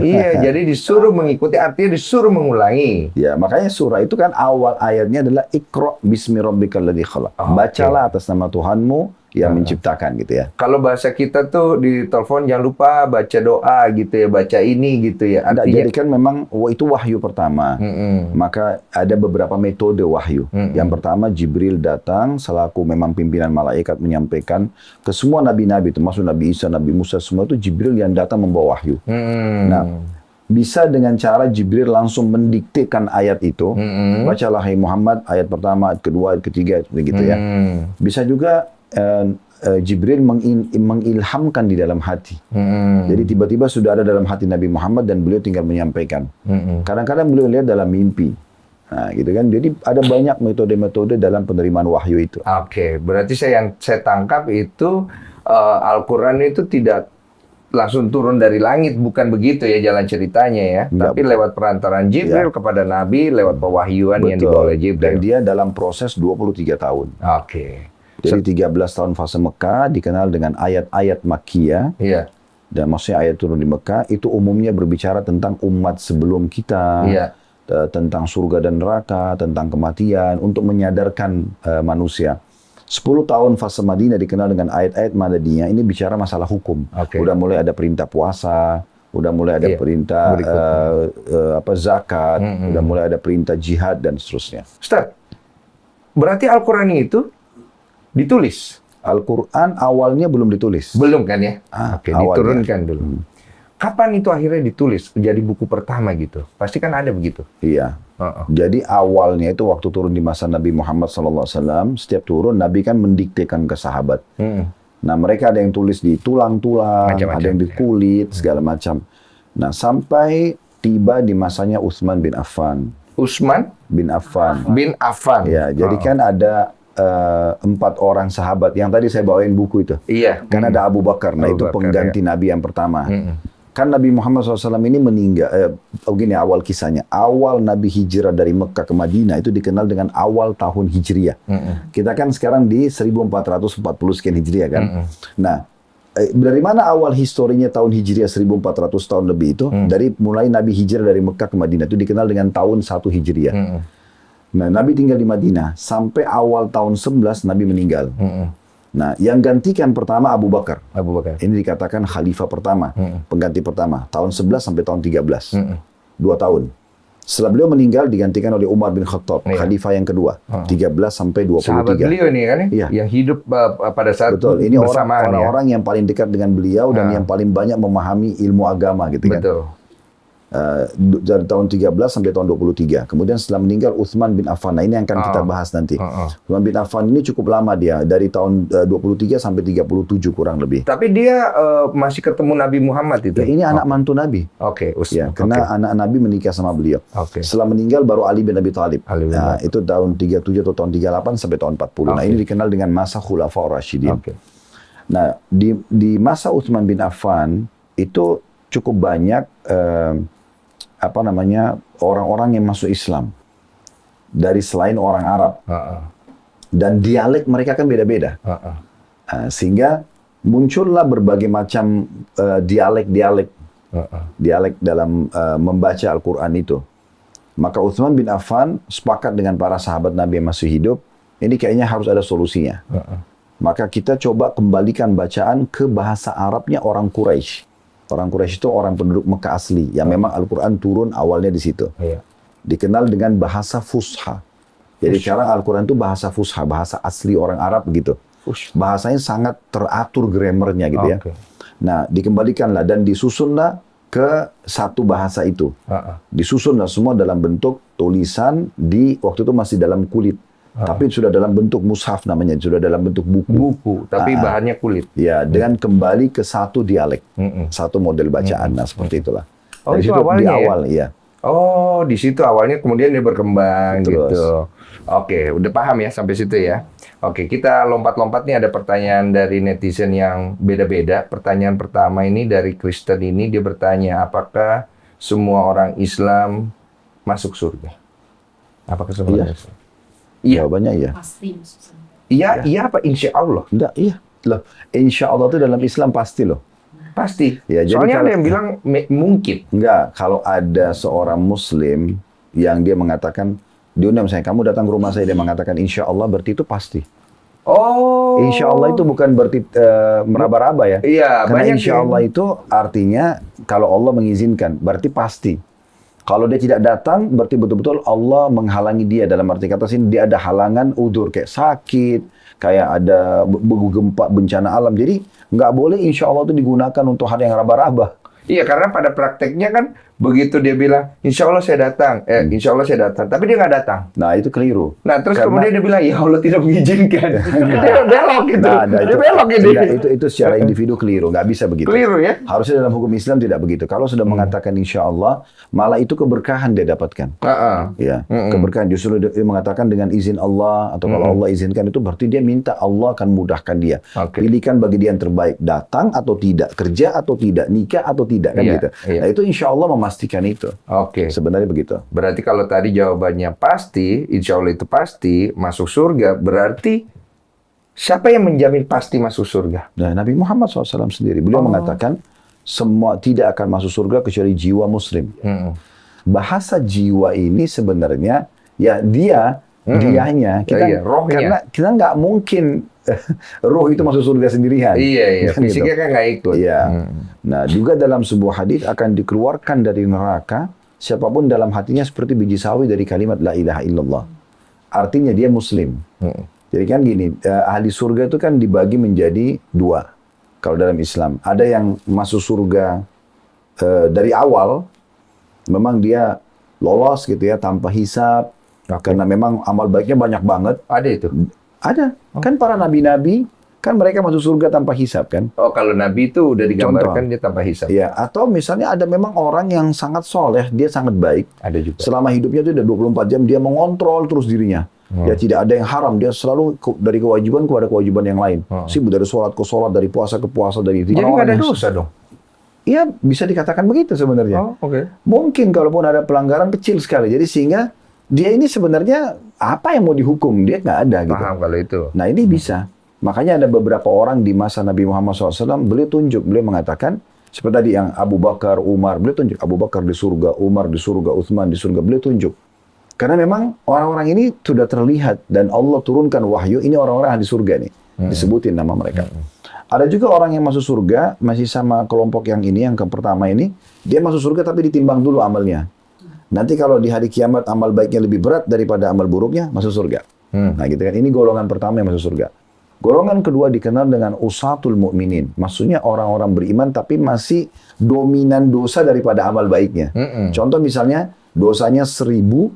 Iya, jadi disuruh mengikuti, artinya disuruh mengulangi. Ya, makanya surah itu kan awal ayatnya adalah Iqra bismi rabbikal ladzi khalaq. Bacalah atas nama Tuhanmu yang menciptakan gitu ya. Kalau bahasa kita tuh di telepon jangan lupa baca doa gitu ya, baca ini gitu ya. Artinya, jadi kan memang itu wahyu pertama. Maka ada beberapa metode wahyu. Yang pertama Jibril datang selaku memang pimpinan malaikat menyampaikan ke semua nabi-nabi, termasuk Nabi Isa, Nabi Musa, semua itu Jibril yang datang membawa wahyu. Nah, bisa dengan cara Jibril langsung mendiktekan ayat itu. Bacalah hai Muhammad ayat pertama, ayat kedua, ayat ketiga, begitu ya. Bisa juga Jibril mengilhamkan di dalam hati. Jadi tiba-tiba sudah ada dalam hati Nabi Muhammad dan beliau tinggal menyampaikan. Kadang-kadang beliau lihat dalam mimpi. Nah, gitu kan. Jadi ada banyak metode-metode dalam penerimaan wahyu itu. Oke, berarti yang saya tangkap itu Al-Quran itu tidak langsung turun dari langit, bukan begitu ya jalan ceritanya ya. Enggak, tapi lewat perantaraan Jibril kepada Nabi, lewat pewahyuan yang dibawa oleh Dan Jibril. dia dalam proses 23 tahun. Oke. Jadi 13 tahun fase Mekah dikenal dengan ayat-ayat Makkiyah. Iya. Dan maksudnya ayat turun di Mekah itu umumnya berbicara tentang umat sebelum kita. Iya. Tentang surga dan neraka, tentang kematian, untuk menyadarkan manusia. 10 tahun fase Madinah dikenal dengan ayat-ayat Madaniyah, ini bicara masalah hukum. Udah mulai ada perintah puasa, udah mulai ada perintah zakat, udah mulai ada perintah jihad dan seterusnya. Ustaz, berarti Al-Quran itu ditulis? Al-Quran awalnya belum ditulis. Belum kan ya? Oke, awalnya. diturunkan dulu. Kapan itu akhirnya ditulis jadi buku pertama gitu? Pasti kan ada begitu. Iya. Jadi awalnya itu waktu turun di masa Nabi Muhammad SAW, setiap turun Nabi kan mendiktekan ke sahabat. Nah mereka ada yang tulis di tulang-tulang, ada yang di kulit, segala macam. Nah sampai tiba di masanya Utsman bin Affan. Utsman bin Affan. Bin Affan. Ya, jadi kan ada 4 orang sahabat yang tadi saya bawain buku itu. Iya. Kan ada Abu Bakar. Nah itu pengganti Nabi yang pertama. Kan Nabi Muhammad SAW ini meninggal, begini awal kisahnya. Awal Nabi hijrah dari Mekah ke Madinah itu dikenal dengan awal tahun Hijriah. Kita kan sekarang di 1440 sekian Hijriah kan. Nah, dari mana awal historinya tahun Hijriah 1400 tahun lebih itu? Dari mulai Nabi hijrah dari Mekah ke Madinah itu dikenal dengan tahun 1 Hijriah. Nah, Nabi tinggal di Madinah sampai awal tahun 11 Nabi meninggal. Nah, yang gantikan pertama Abu Bakar. Ini dikatakan khalifah pertama, pengganti pertama, tahun 11 sampai tahun 13. 2 tahun. Setelah beliau meninggal digantikan oleh Umar bin Khattab, khalifah yang kedua, 13 sampai 23. Sahabat beliau ini kan ya? Yang hidup pada saat betul. Ini bersamaan orang-orang yang paling dekat dengan beliau dan yang paling banyak memahami ilmu agama gitu kan. Betul. Dari tahun 13 sampai tahun 23. Kemudian setelah meninggal Utsman bin Affan. Nah, ini yang akan kita bahas nanti. Utsman bin Affan ini cukup lama dia, dari tahun 23 sampai 37 kurang lebih. Tapi dia masih ketemu Nabi Muhammad itu. Ya, ini anak mantu Nabi. Ya, karena anak Nabi menikah sama beliau. Setelah meninggal baru Ali bin Abi Thalib. Nah, itu tahun 37 atau tahun 38 sampai tahun 40. Nah, ini dikenal dengan masa Khulafaur Rasyidin. Nah, di masa Utsman bin Affan itu cukup banyak orang-orang yang masuk Islam dari selain orang Arab. Dan dialek mereka kan beda-beda. Sehingga muncullah berbagai macam dialek dalam membaca Al-Quran itu. Maka Utsman bin Affan sepakat dengan para sahabat Nabi yang masih hidup, ini kayaknya harus ada solusinya. Maka kita coba kembalikan bacaan ke bahasa Arabnya orang Quraisy. Orang Quraisy itu orang penduduk Mekah asli, yang memang Al-Quran turun awalnya di situ. Dikenal dengan bahasa Fusha. Jadi sekarang Al-Quran itu bahasa Fusha, bahasa asli orang Arab gitu. Bahasanya sangat teratur grammarnya gitu ya. Nah, dikembalikanlah dan disusunlah ke satu bahasa itu. Disusunlah semua dalam bentuk tulisan waktu itu masih dalam kulit. Tapi sudah dalam bentuk mushaf namanya, sudah dalam bentuk buku. Tapi bahannya kulit. Ya, dengan kembali ke satu dialek, satu model bacaan. Nah, seperti itulah. Dari situ awalnya, di awal, ya. Oh, di situ awalnya kemudian dia berkembang gitu. Oke, udah paham ya sampai situ ya. Oke, kita lompat-lompat nih, ada pertanyaan dari netizen yang beda-beda. Pertanyaan pertama ini dari Kristen ini, dia bertanya, apakah semua orang Islam masuk surga? Apakah semua orang Islam? Iya. Jawabannya iya. Pasti. Iya apa insya Allah? Enggak, iya. Loh, insya Allah itu dalam Islam pasti loh. Pasti. Ya, jadi soalnya ada yang bilang mungkin. Enggak, kalau ada seorang Muslim yang dia mengatakan, diundang misalnya, kamu datang ke rumah saya, dia mengatakan insya Allah, berarti itu pasti. Oh. Insya Allah itu bukan berarti meraba-raba ya. Iya. Karena insya Allah itu artinya kalau Allah mengizinkan, berarti pasti. Kalau dia tidak datang, berarti betul-betul Allah menghalangi dia. Dalam arti kata sini, dia ada halangan udzur, kayak sakit, kayak ada gempa, bencana alam. Jadi, nggak boleh insya Allah itu digunakan untuk hal yang raba-raba. Iya, karena pada prakteknya kan Begitu dia bilang, insya Allah saya datang. Insya Allah saya datang. Tapi dia nggak datang. Nah, itu keliru. Nah, terus Karena- kemudian dia bilang, ya Allah tidak mengizinkan. Dia belok gitu. Nah, Dia belok gitu. itu secara individu keliru, nggak bisa begitu. Keliru ya? Harusnya dalam hukum Islam tidak begitu. Kalau sudah mengatakan insya Allah, malah itu keberkahan dia dapatkan. Ya, keberkahan. Justru dia mengatakan dengan izin Allah, atau kalau Allah izinkan itu berarti dia minta Allah akan mudahkan dia. Oke. Pilihkan bagi dia yang terbaik, datang atau tidak, kerja atau tidak, nikah atau tidak, kan Iya, gitu. iya. Nah, itu insya Allah memastikan itu. Oke. Sebenarnya begitu. Berarti kalau tadi jawabannya pasti, insya Allah itu pasti masuk surga, berarti siapa yang menjamin pasti masuk surga? Nah, Nabi Muhammad SAW sendiri, beliau mengatakan, semua tidak akan masuk surga kecuali jiwa muslim. Bahasa jiwa ini sebenarnya, ya dianya, Iya, rohnya. karena kita nggak mungkin roh itu masuk surga sendirian. Iya. Kan Fisiknya gitu. kan nggak ikut. Iya. Nah, juga dalam sebuah hadis akan dikeluarkan dari neraka siapapun dalam hatinya seperti biji sawi dari kalimat la ilaha illallah. Artinya dia muslim. Jadi kan gini, ahli surga itu kan dibagi menjadi dua. Kalau dalam Islam, ada yang masuk surga dari awal, memang dia lolos gitu ya tanpa hisab, karena memang amal baiknya banyak banget. Ada itu. Ada. Kan para nabi-nabi, kan mereka masuk surga tanpa hisab kan. Oh, kalau Nabi itu udah digambarkan dia tanpa hisab. Ya, atau misalnya ada memang orang yang sangat soleh, dia sangat baik. Ada juga. Selama hidupnya itu udah 24 jam, dia mengontrol terus dirinya. Ya tidak ada yang haram, dia selalu dari kewajiban kepada kewajiban yang lain. Sibuk dari sholat ke sholat, dari puasa ke puasa, dari Jadi nggak ada yang- dosa dong? Iya, bisa dikatakan begitu sebenarnya. Oh, oke. Mungkin kalaupun ada pelanggaran kecil sekali, jadi sehingga dia ini sebenarnya apa yang mau dihukum, dia nggak ada gitu. Paham kalau itu. Nah ini bisa. Makanya ada beberapa orang di masa Nabi Muhammad SAW, beliau tunjuk, beliau mengatakan, seperti tadi yang Abu Bakar, Umar, beliau tunjuk, Abu Bakar di surga, Umar di surga, Utsman di surga, beliau tunjuk. Karena memang orang-orang ini sudah terlihat, dan Allah turunkan wahyu, ini orang-orang ahli surga nih, disebutin nama mereka. Ada juga orang yang masuk surga, masih sama kelompok yang ini, yang pertama ini, dia masuk surga tapi ditimbang dulu amalnya. Nanti kalau di hari kiamat amal baiknya lebih berat daripada amal buruknya, masuk surga. Nah gitu kan, ini golongan pertama yang masuk surga. Golongan kedua dikenal dengan usatul mukminin. Maksudnya orang-orang beriman tapi masih dominan dosa daripada amal baiknya. Contoh misalnya, dosanya 1000,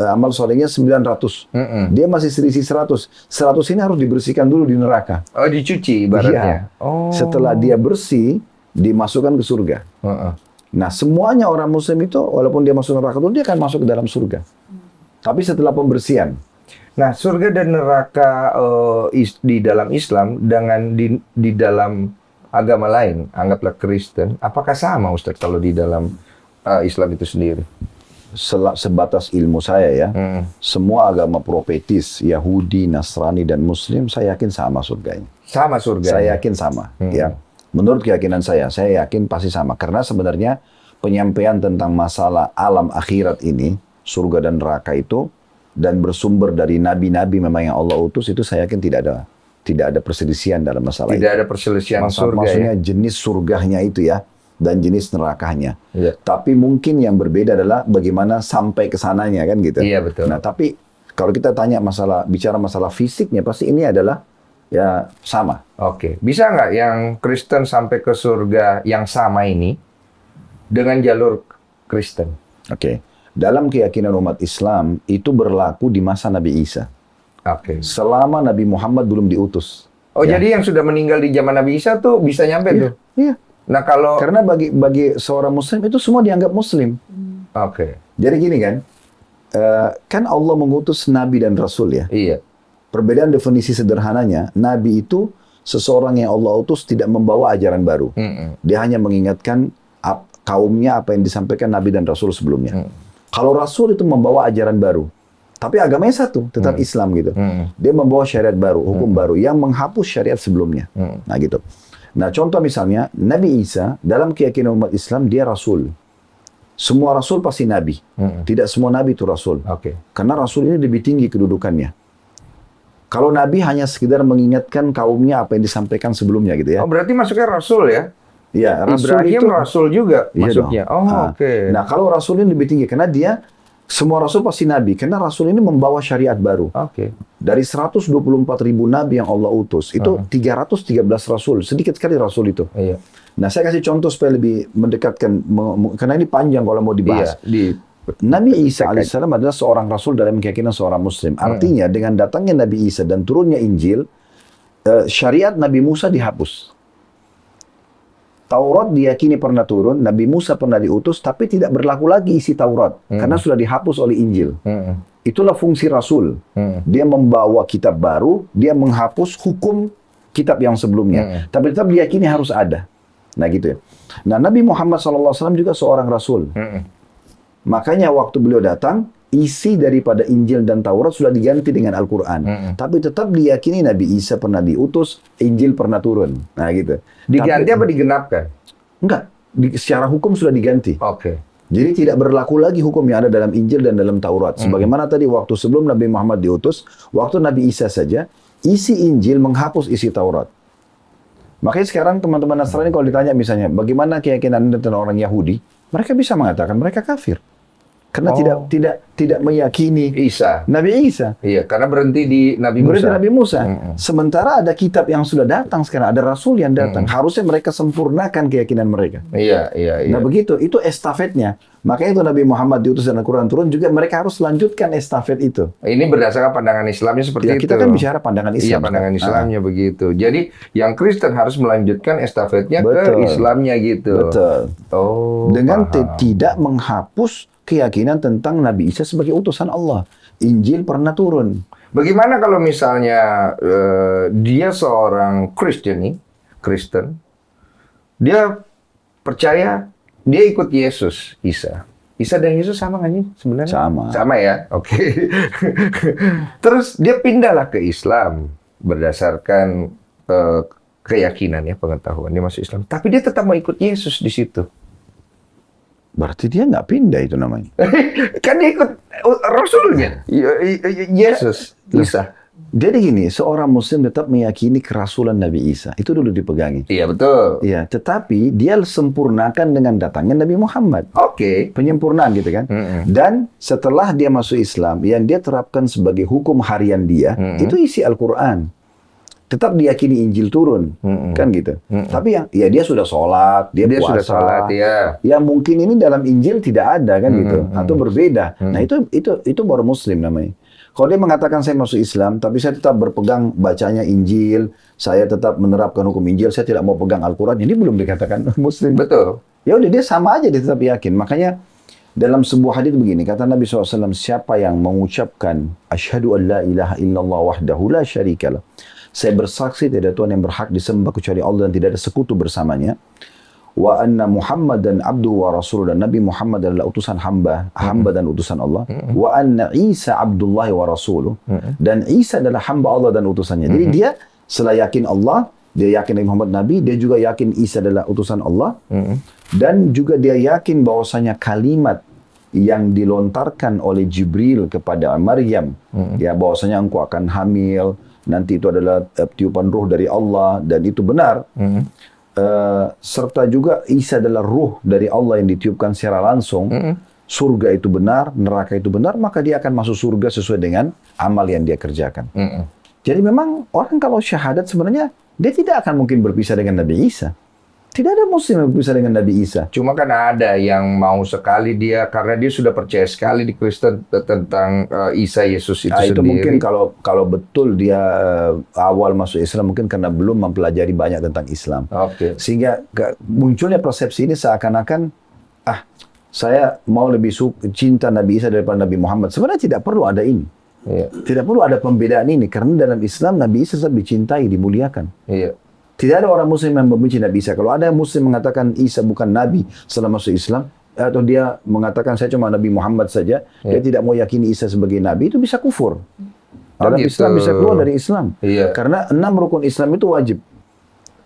amal solehnya 900. Dia masih selisih 100. 100 ini harus dibersihkan dulu di neraka. Oh, dicuci ibaratnya. Iya. Setelah dia bersih, dimasukkan ke surga. Nah, semuanya orang muslim itu, walaupun dia masuk neraka dulu, dia akan masuk ke dalam surga. Tapi setelah pembersihan. Nah, surga dan neraka di dalam Islam dengan di dalam agama lain, anggaplah Kristen, apakah sama Ustaz kalau di dalam Islam itu sendiri? Sebatas ilmu saya ya, semua agama profetis, Yahudi, Nasrani, dan Muslim, saya yakin sama surganya. Sama surga. Saya yakin sama. Ya. Menurut keyakinan saya yakin pasti sama. Karena sebenarnya penyampaian tentang masalah alam akhirat ini, surga dan neraka itu, dan bersumber dari nabi-nabi memang yang Allah utus, itu saya yakin tidak ada perselisihan dalam masalah Tidak itu. ada perselisihan surga Maksudnya ya. jenis surganya itu ya, dan jenis nerakanya. Iya. Tapi mungkin yang berbeda adalah bagaimana sampai ke sananya kan gitu. Iya, betul. Nah, tapi kalau kita tanya bicara masalah fisiknya, pasti ini adalah ya sama. Oke, bisa nggak yang Kristen sampai ke surga yang sama ini dengan jalur Kristen? Oke. Dalam keyakinan umat Islam itu berlaku di masa Nabi Isa. Oke. Selama Nabi Muhammad belum diutus. Oh, Ya. jadi yang sudah meninggal di zaman Nabi Isa tuh bisa nyampe tuh? Iya. Nah, kalau... Karena bagi seorang Muslim itu semua dianggap Muslim. Oke. Jadi gini kan, kan Allah mengutus Nabi dan Rasul ya. Iya. Perbedaan definisi sederhananya, Nabi itu seseorang yang Allah utus tidak membawa ajaran baru. Dia hanya mengingatkan kaumnya apa yang disampaikan Nabi dan Rasul sebelumnya. Kalau Rasul itu membawa ajaran baru, tapi agamanya satu, tetap Islam gitu. Dia membawa syariat baru, hukum baru yang menghapus syariat sebelumnya. Nah gitu. Nah contoh misalnya, Nabi Isa dalam keyakinan umat Islam dia Rasul. Semua Rasul pasti Nabi. Tidak semua Nabi itu Rasul. Oke. Karena Rasul ini lebih tinggi kedudukannya. Kalau Nabi hanya sekedar mengingatkan kaumnya apa yang disampaikan sebelumnya gitu ya. Oh, berarti masuknya Rasul ya? Ya, Rasul Ibrahim itu Rasul juga Iya masuknya. dong. Oh, oke. Nah, kalau Rasul ini lebih tinggi karena dia Semua rasul pasti nabi, karena rasul ini membawa syariat baru. Oke. Dari 124.000 nabi yang Allah utus, itu 313 rasul, sedikit sekali rasul itu. Iya. Nah, saya kasih contoh supaya lebih mendekatkan, karena ini panjang kalau mau dibahas. Iya. Nabi Isa alaihissalam adalah seorang rasul dalam keyakinan seorang muslim. Artinya dengan datangnya Nabi Isa dan turunnya Injil, syariat Nabi Musa dihapus. Taurat diyakini pernah turun, Nabi Musa pernah diutus, tapi tidak berlaku lagi isi Taurat, karena sudah dihapus oleh Injil. Itulah fungsi Rasul. Dia membawa kitab baru, dia menghapus hukum kitab yang sebelumnya. Tapi tetap diyakini harus ada. Nah gitu ya. Nah Nabi Muhammad SAW juga seorang Rasul. Makanya waktu beliau datang, isi daripada Injil dan Taurat sudah diganti dengan Al-Quran. Tapi tetap diyakini Nabi Isa pernah diutus, Injil pernah turun. Nah gitu. Diganti apa digenapkan? Enggak. Secara hukum sudah diganti. Oke. Jadi tidak berlaku lagi hukum yang ada dalam Injil dan dalam Taurat. Sebagaimana tadi waktu sebelum Nabi Muhammad diutus, waktu Nabi Isa saja, isi Injil menghapus isi Taurat. Makanya sekarang teman-teman Nasrani kalau ditanya misalnya, bagaimana keyakinan Anda tentang orang Yahudi? Mereka bisa mengatakan mereka kafir. Karena tidak meyakini Isa. Nabi Isa. Iya, karena berhenti di Nabi Musa. Berhenti Nabi Musa. Sementara ada kitab yang sudah datang sekarang, ada rasul yang datang. Harusnya mereka sempurnakan keyakinan mereka. Iya. Nah begitu, itu estafetnya. Makanya itu Nabi Muhammad diutus dan Al-Quran turun juga, mereka harus lanjutkan estafet itu. Ini berdasarkan pandangan Islamnya seperti Ya, itu. kita kan bicara pandangan Islam. Iya, pandangan Islamnya begitu. Jadi yang Kristen harus melanjutkan estafetnya ke Islamnya gitu. Betul. Oh. Dengan paham. tidak menghapus keyakinan tentang Nabi Isa sebagai utusan Allah. Injil pernah turun. Bagaimana kalau misalnya dia seorang Kristen, dia percaya, dia ikut Yesus, Isa dan Yesus sama nggak nih sebenarnya? Sama ya, oke. Terus dia pindahlah ke Islam berdasarkan keyakinan ya, pengetahuan dia masuk Islam. Tapi dia tetap mau ikut Yesus di situ. Berarti dia nggak pindah itu namanya. Kan dia ikut Rasulnya, Yesus, Isa. Jadi gini, seorang Muslim tetap meyakini kerasulan Nabi Isa. Itu dulu dipegangi. Iya betul. Iya, tetapi dia sempurnakan dengan datangnya Nabi Muhammad. Oke. Penyempurnaan gitu kan. Dan setelah dia masuk Islam, yang dia terapkan sebagai hukum harian dia, itu isi Al-Quran. Tetap diyakini Injil turun, kan gitu. Tapi ya dia sudah sholat, dia puasa. Sudah sholat, ya. Ya mungkin ini dalam Injil tidak ada kan gitu, atau berbeda. Nah itu baru Muslim namanya. Kalau dia mengatakan saya masuk Islam, tapi saya tetap berpegang bacanya Injil, saya tetap menerapkan hukum Injil, saya tidak mau pegang Al-Quran, ini belum dikatakan Muslim. Betul. Ya udah dia sama aja, dia tetap yakin. Makanya dalam sebuah hadits begini, kata Nabi SAW, siapa yang mengucapkan asyhadu an la ilaha illallah wahdahu la syarikalah. Saya bersaksi tidak ada Tuhan yang berhak disembah kecuali Allah dan tidak ada sekutu bersamanya. Wa anna Muhammadan abduhu wa rasul, dan Nabi Muhammad adalah utusan hamba dan utusan Allah. Wa anna Isa abdullahi wa rasuluh, dan Isa adalah hamba Allah dan utusannya. Jadi dia selain yakin Allah, dia yakin Nabi Muhammad Nabi, dia juga yakin Isa adalah utusan Allah, dan juga dia yakin bahwasanya kalimat yang dilontarkan oleh Jibril kepada Maryam, ya bahwasanya engkau akan hamil, nanti itu adalah tiupan ruh dari Allah, dan itu benar. Serta juga Isa adalah ruh dari Allah yang ditiupkan secara langsung. Surga itu benar, neraka itu benar, maka dia akan masuk surga sesuai dengan amal yang dia kerjakan. Jadi memang orang kalau syahadat sebenarnya dia tidak akan mungkin berpisah dengan Nabi Isa. Tidak ada muslim yang berpisah dengan Nabi Isa. Cuma kan ada yang mau sekali dia, karena dia sudah percaya sekali di Kristen tentang Isa Yesus itu itu sendiri. mungkin kalau betul dia awal masuk Islam, mungkin karena belum mempelajari banyak tentang Islam. Sehingga munculnya persepsi ini seakan-akan, saya mau lebih cinta Nabi Isa daripada Nabi Muhammad. Sebenarnya tidak perlu ada ini. Tidak perlu ada pembedaan ini, karena dalam Islam Nabi Isa tetap dicintai, dimuliakan. Tidak ada orang muslim yang membenci Nabi Isa. Kalau ada muslim mengatakan Isa bukan Nabi setelah masuk Islam, atau dia mengatakan saya cuma Nabi Muhammad saja, dia tidak mau yakini Isa sebagai Nabi, itu bisa kufur. Dalam Islam bisa keluar dari Islam. Karena 6 rukun Islam itu wajib.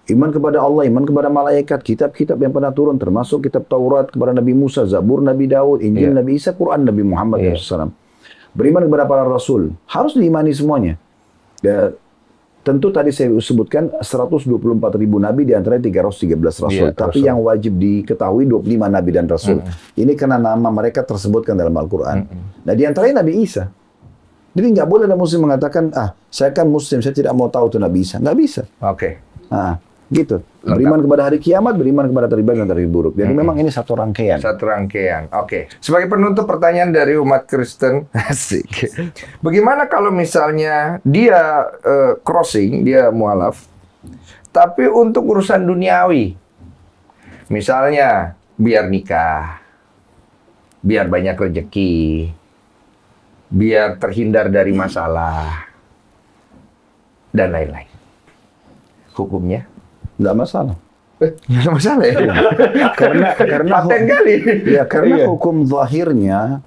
Iman kepada Allah, iman kepada malaikat, kitab-kitab yang pernah turun, termasuk kitab Taurat kepada Nabi Musa, Zabur Nabi Daud, Injil Nabi Isa, Quran Nabi Muhammad SAW. Beriman kepada para Rasul. Harus diimani semuanya. Tentu tadi saya sebutkan 124.000 nabi di antara 313 rasul. Iya, Tapi rasul. yang wajib diketahui 25 nabi dan rasul. Ini karena nama mereka tersebutkan dalam Al-Quran. Nah di antaranya Nabi Isa. Jadi nggak boleh ada muslim mengatakan, saya kan muslim, saya tidak mau tahu tuh Nabi Isa. Nggak bisa. Oke. Nah, gitu. Beriman kepada hari kiamat, beriman kepada hari baik dan hari buruk. Jadi memang ini satu rangkaian. Satu rangkaian. Oke. Sebagai penutup pertanyaan dari umat Kristen, asik. Bagaimana kalau misalnya dia crossing, dia mualaf, tapi untuk urusan duniawi, misalnya biar nikah, biar banyak rezeki, biar terhindar dari masalah, dan lain-lain. Hukumnya? Nggak masalah. Nggak ada masalah ya? Karena Paten kali. Ya, karena Iya. hukum zahirnya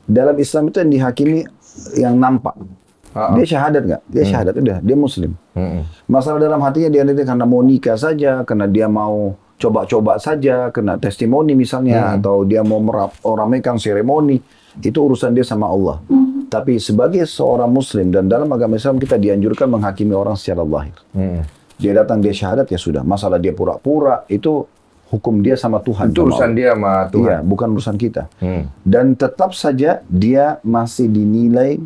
dalam Islam itu yang dihakimi yang nampak. Dia syahadat nggak? Dia syahadat, udah, dia muslim. Masalah dalam hatinya dia nanti karena mau nikah saja, karena dia mau coba-coba saja, kena testimoni misalnya, atau dia mau meramaikan seremoni, itu urusan dia sama Allah. Tapi sebagai seorang muslim dan dalam agama Islam kita dianjurkan menghakimi orang secara zahir. Dia datang, dia syahadat, ya sudah. Masalah dia pura-pura, itu hukum dia sama Tuhan. Itu urusan dia sama Tuhan. Iya, bukan urusan kita. Dan tetap saja dia masih dinilai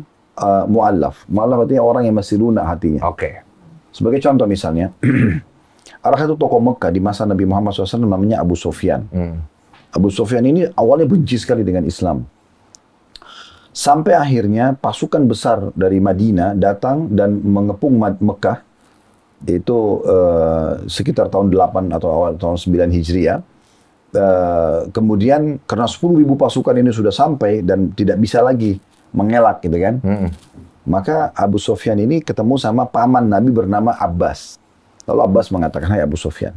mu'allaf. Mu'allaf artinya orang yang masih lunak hatinya. Oke. Sebagai contoh misalnya, ada satu tokoh Mekah di masa Nabi Muhammad SAW namanya Abu Sufyan. Abu Sufyan ini awalnya benci sekali dengan Islam. Sampai akhirnya pasukan besar dari Madinah datang dan mengepung Mekah. Itu sekitar tahun 8 atau awal tahun 9 Hijriah. Kemudian karena 10.000 pasukan ini sudah sampai dan tidak bisa lagi mengelak gitu kan. Maka Abu Sufyan ini ketemu sama paman Nabi bernama Abbas. Lalu Abbas mengatakan, "Hai Abu Sufyan,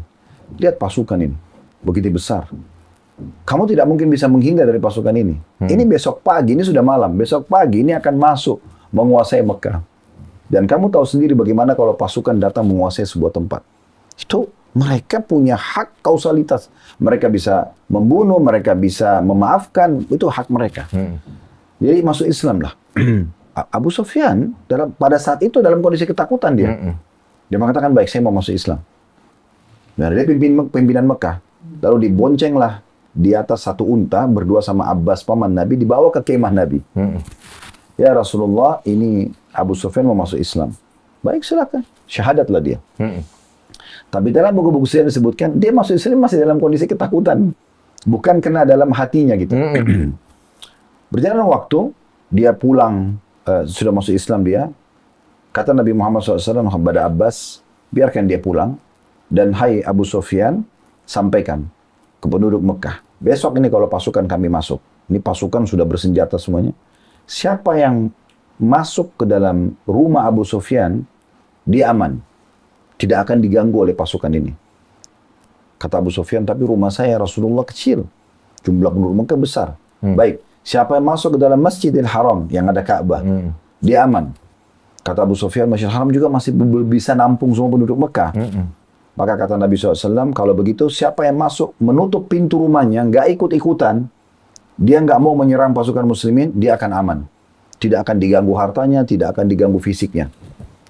lihat pasukan ini, begitu besar. Kamu tidak mungkin bisa menghindar dari pasukan ini. Ini besok pagi, ini sudah malam. Besok pagi ini akan masuk menguasai Mekah. Dan kamu tahu sendiri bagaimana kalau pasukan datang menguasai sebuah tempat. Itu mereka punya hak kausalitas. Mereka bisa membunuh, mereka bisa memaafkan, itu hak mereka. Jadi masuk Islam lah." Abu Sufyan pada saat itu dalam kondisi ketakutan dia. Dia mengatakan, baik, saya mau masuk Islam. Nah, dia pimpinan Mekah. Lalu diboncenglah di atas satu unta berdua sama Abbas paman Nabi, dibawa ke kemah Nabi. Ya Rasulullah, ini Abu Sufyan mau masuk Islam. Baik, silakan. Syahadatlah dia. Tapi dalam buku-buku sejarah disebutkan, dia masuk Islam masih dalam kondisi ketakutan. Bukan kena dalam hatinya gitu. Berjalan waktu, dia pulang, sudah masuk Islam dia. Kata Nabi Muhammad SAW kepada Abbas, biarkan dia pulang. Dan hai Abu Sufyan, sampaikan ke penduduk Mekah. Besok ini kalau pasukan kami masuk, ini pasukan sudah bersenjata semuanya. Siapa yang masuk ke dalam rumah Abu Sufyan, dia aman. Tidak akan diganggu oleh pasukan ini. Kata Abu Sufyan, tapi rumah saya Rasulullah kecil. Jumlah penduduk Mekah besar. Baik, siapa yang masuk ke dalam Masjidil Haram yang ada Ka'bah, dia aman. Kata Abu Sufyan, Masjidil Haram juga masih bisa nampung semua penduduk Mekah. Maka kata Nabi SAW, kalau begitu siapa yang masuk menutup pintu rumahnya, nggak ikut-ikutan, dia nggak mau menyerang pasukan muslimin, dia akan aman. Tidak akan diganggu hartanya, tidak akan diganggu fisiknya.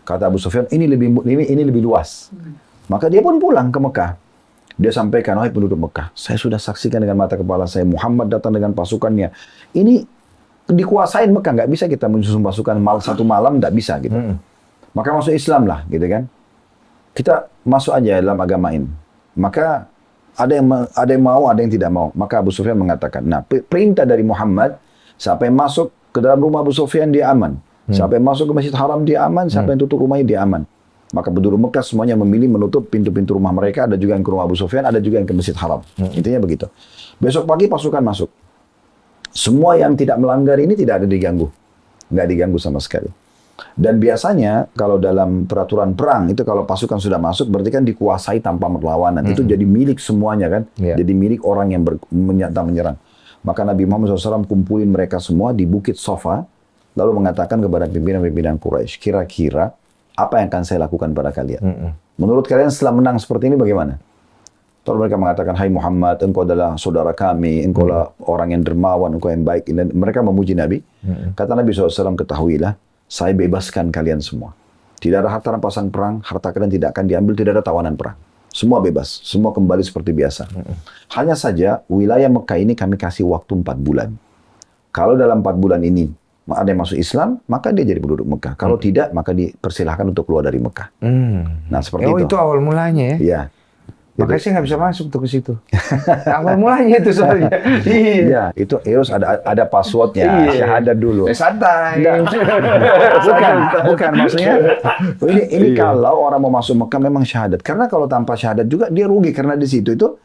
Kata Abu Sufyan, ini lebih luas. Maka dia pun pulang ke Mekah. Dia sampaikan, wahai penduduk Mekah, saya sudah saksikan dengan mata kepala saya, Muhammad datang dengan pasukannya. Ini dikuasain Mekah, nggak bisa kita menyusun pasukan satu malam, nggak bisa gitu. Maka masuk Islam lah, gitu kan. Kita masuk aja dalam agama ini. Maka ada yang mau, ada yang tidak mau. Maka Abu Sufyan mengatakan, nah perintah dari Muhammad, siapa yang masuk ke dalam rumah Abu Sufyan dia aman. Siapa yang masuk ke Masjid Haram dia aman, siapa yang tutup rumahnya dia aman. Maka penduduk Mekah semuanya memilih menutup pintu-pintu rumah mereka, ada juga yang ke rumah Abu Sufyan, ada juga yang ke Masjid Haram. Intinya begitu. Besok pagi pasukan masuk. Semua yang tidak melanggar ini tidak ada diganggu. Nggak diganggu sama sekali. Dan biasanya kalau dalam peraturan perang itu kalau pasukan sudah masuk berarti kan dikuasai tanpa perlawanan. Itu jadi milik semuanya kan. Jadi milik orang yang menyerang. Maka Nabi Muhammad SAW kumpulin mereka semua di Bukit Sofa lalu mengatakan kepada pimpinan-pimpinan Quraisy, kira-kira apa yang akan saya lakukan pada kalian? Menurut kalian setelah menang seperti ini bagaimana? Lalu mereka mengatakan, hai Muhammad, engkau adalah saudara kami, engkau adalah orang yang dermawan, engkau yang baik. Dan mereka memuji Nabi. Kata Nabi SAW, ketahuilah, saya bebaskan kalian semua. Tidak ada harta rampasan perang, harta kalian tidak akan diambil, tidak ada tawanan perang. Semua bebas, semua kembali seperti biasa. Hanya saja wilayah Mekah ini kami kasih waktu 4 bulan. Kalau dalam 4 bulan ini ada yang masuk Islam, maka dia jadi penduduk Mekah. Kalau tidak, maka dipersilahkan untuk keluar dari Mekah. Nah, seperti itu. Itu awal mulanya ya? Iya. Makanya saya nggak bisa masuk tuh ke situ. Awal mulanya itu soalnya. Iya, itu harus ada passwordnya, syahadat dulu. Santai. Bukan maksudnya. Ini kalau orang mau masuk Mekah memang syahadat. Karena kalau tanpa syahadat juga dia rugi karena di situ itu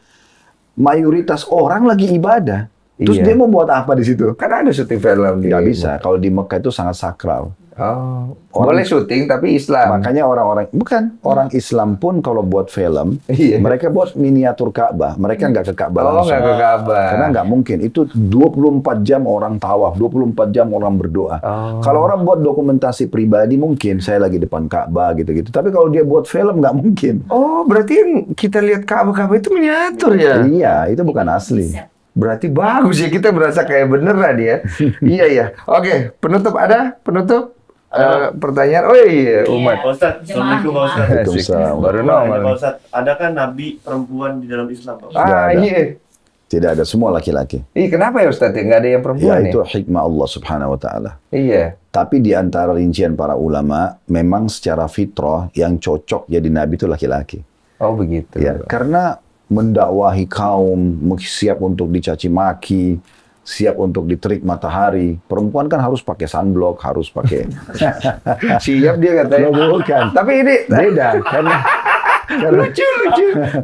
mayoritas orang lagi ibadah. Terus dia mau buat apa di situ? Kan ada syuting film. Nggak bisa. Kalau di Mekah itu sangat sakral. Oh, boleh syuting tapi Islam. Makanya orang Islam pun kalau buat film, mereka buat miniatur Ka'bah. Mereka nggak ke Ka'bah langsung. Nggak ke Ka'bah. Karena nggak mungkin. Itu 24 jam orang tawaf, 24 jam orang berdoa. Kalau orang buat dokumentasi pribadi mungkin saya lagi depan Ka'bah gitu-gitu. Tapi kalau dia buat film nggak mungkin. Oh, berarti yang kita lihat Ka'bah itu miniatur ya? Iya, itu bukan asli. Berarti bagus ya, kita berasa kayak beneran ya. Iya. Oke, penutup ada? Penutup? Pertanyaan, oh iya, Umat. Pak Ustadz, Assalamualaikum Pak Ustadz. Waalaikumsalam. Baru Pak Ustadz, adakah nabi perempuan di dalam Islam Pak Ustadz? Nggak ada. Iya. Tidak ada, semua laki-laki. Kenapa ya Ustadz? Nggak ada yang perempuan Ya, itu hikmah Allah Subhanahu wa Ta'ala. Iya. Tapi di antara rincian para ulama, memang secara fitrah yang cocok jadi nabi itu laki-laki. Oh begitu. Ya, karena mendakwahi kaum, siap untuk dicaci maki, siap untuk diterik matahari. Perempuan kan harus pakai sunblock, harus pakai. Siap dia katanya. Bukan. Tapi ini Beda, karena lucu.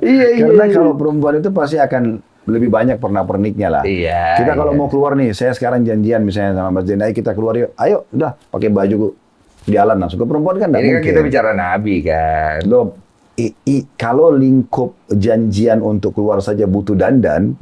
Iya. Karena kalau perempuan itu pasti akan lebih banyak pernak-perniknya lah. Iya. Kita kalau mau keluar nih, saya sekarang janjian misalnya sama Mas Denai, kita keluar yuk. Ayo, udah pakai baju jalan langsung. Ke perempuan kan nggak Ini kan mungkin. kita bicara nabi kan. Loh, kalau lingkup janjian untuk keluar saja butuh dandan,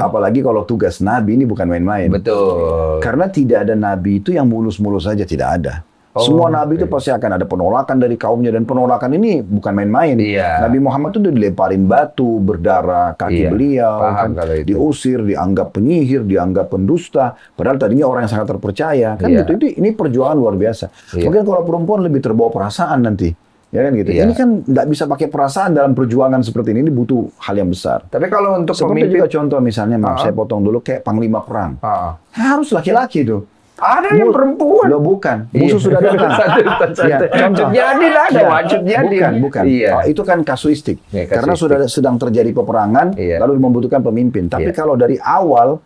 apalagi kalau tugas nabi ini bukan main-main. Betul. Karena tidak ada nabi itu yang mulus-mulus saja, tidak ada. Semua nabi itu pasti akan ada penolakan dari kaumnya, dan penolakan ini bukan main-main. Iya. Nabi Muhammad itu dilemparin batu, berdarah kaki beliau, Paham kan, kalau itu. diusir, dianggap penyihir, dianggap pendusta. Padahal tadinya orang yang sangat terpercaya, kan gitu. Ini perjuangan luar biasa. Mungkin kalau perempuan lebih terbawa perasaan nanti. Ya kan gitu. Ini kan nggak bisa pakai perasaan dalam perjuangan seperti ini butuh hal yang besar. Tapi kalau untuk Seperti pemimpin, juga contoh misalnya, maaf saya potong dulu, kayak panglima perang. Harus laki-laki tuh. ada yang perempuan. Loh bukan, musuh sudah datang. Wajib jadi ada, wajib jadi. Bukan. Iya. Itu kan kasuistik. Ya, Karena sudah sedang terjadi peperangan, lalu membutuhkan pemimpin. Tapi kalau dari awal,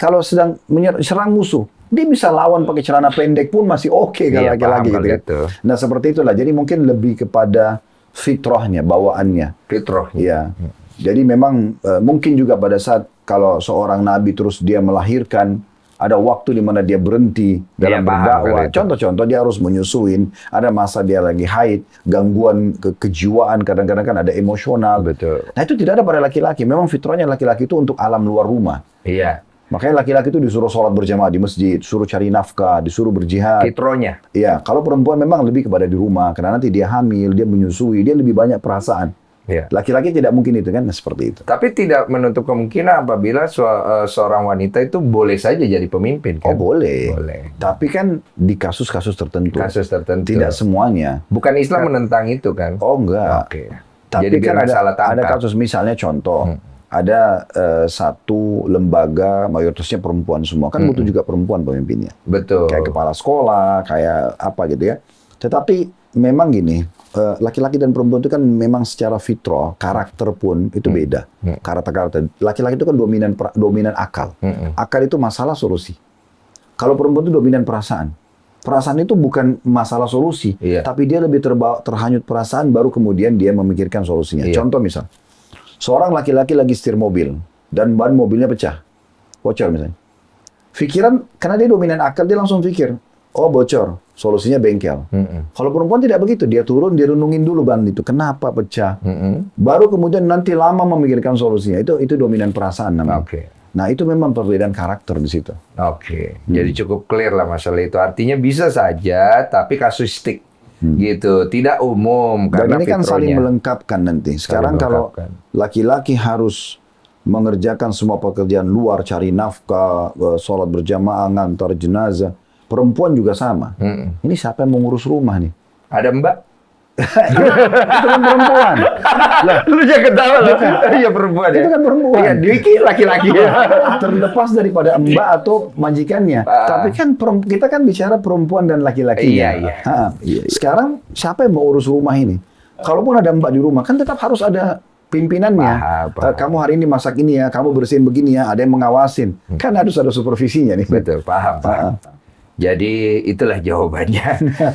kalau sedang serang musuh, dia bisa lawan pakai celana pendek pun masih oke kalau laki-laki gitu kan. Nah seperti itulah. Jadi mungkin lebih kepada fitrahnya, bawaannya. Fitrah. Iya. Jadi memang mungkin juga pada saat kalau seorang nabi terus dia melahirkan, ada waktu di mana dia berhenti dalam berdakwah. Contoh-contoh dia harus menyusuin, ada masa dia lagi haid, gangguan kejiwaan, kadang-kadang kan ada emosional. Betul. Nah itu tidak ada pada laki-laki. Memang fitrahnya laki-laki itu untuk alam luar rumah. Iya. Makanya laki-laki itu disuruh sholat berjamaah di masjid, disuruh cari nafkah, disuruh berjihad. Fitrahnya. Iya. Kalau perempuan memang lebih kepada di rumah, karena nanti dia hamil, dia menyusui, dia lebih banyak perasaan. Iya. Laki-laki tidak mungkin itu kan, seperti itu. Tapi tidak menutup kemungkinan apabila seorang wanita itu boleh saja jadi pemimpin kan? Oh boleh. Boleh. Tapi kan di kasus-kasus tertentu. Kasus tertentu. Tidak semuanya. Bukan Islam menentang itu kan? Oh enggak. Oke. Tapi Jadi kan salah ada kasus misalnya contoh. Ada satu lembaga mayoritasnya perempuan semua. Kan butuh juga perempuan pemimpinnya. Betul. Kayak kepala sekolah, kayak apa gitu ya. Tetapi memang gini, laki-laki dan perempuan itu kan memang secara fitrah, karakter pun itu beda. Karakter. Laki-laki itu kan dominan akal. Akal itu masalah solusi. Kalau perempuan itu dominan perasaan. Perasaan itu bukan masalah solusi, tapi dia lebih terhanyut perasaan, baru kemudian dia memikirkan solusinya. Contoh misal, seorang laki-laki lagi setir mobil, dan ban mobilnya pecah. Bocor misalnya. Pikiran, karena dia dominan akal, dia langsung pikir, oh bocor, solusinya bengkel. Kalau perempuan tidak begitu, dia turun, dia renungin dulu ban itu, kenapa pecah. Baru kemudian nanti lama memikirkan solusinya. Itu dominan perasaan namanya. Nah itu memang perbedaan karakter di situ. Jadi cukup clear lah masalah itu. Artinya bisa saja, tapi kasuistik. Gitu, tidak umum. Dan ini kan saling melengkapkan nanti. Sekarang kalau laki-laki harus mengerjakan semua pekerjaan luar, cari nafkah, sholat berjamaah, ngantar jenazah, perempuan juga sama. Ini siapa yang mengurus rumah nih? Ada Mbak? Itu kan perempuan. Lah, Lu jangan ketawa loh. Iya perempuan ya. itu kan perempuan. Iya, Dwiki laki-laki ya. Terlepas daripada mbak atau majikannya. Tapi kan kita kan bicara perempuan dan laki-laki. Iya, iya. Sekarang siapa yang mau urus rumah ini? Kalaupun ada mbak di rumah, kan tetap harus ada pimpinannya. Paham. Kamu hari ini masak ini ya, kamu bersihin begini ya, ada yang mengawasin. Kan harus ada supervisinya nih. Betul, paham. Jadi itulah jawabannya.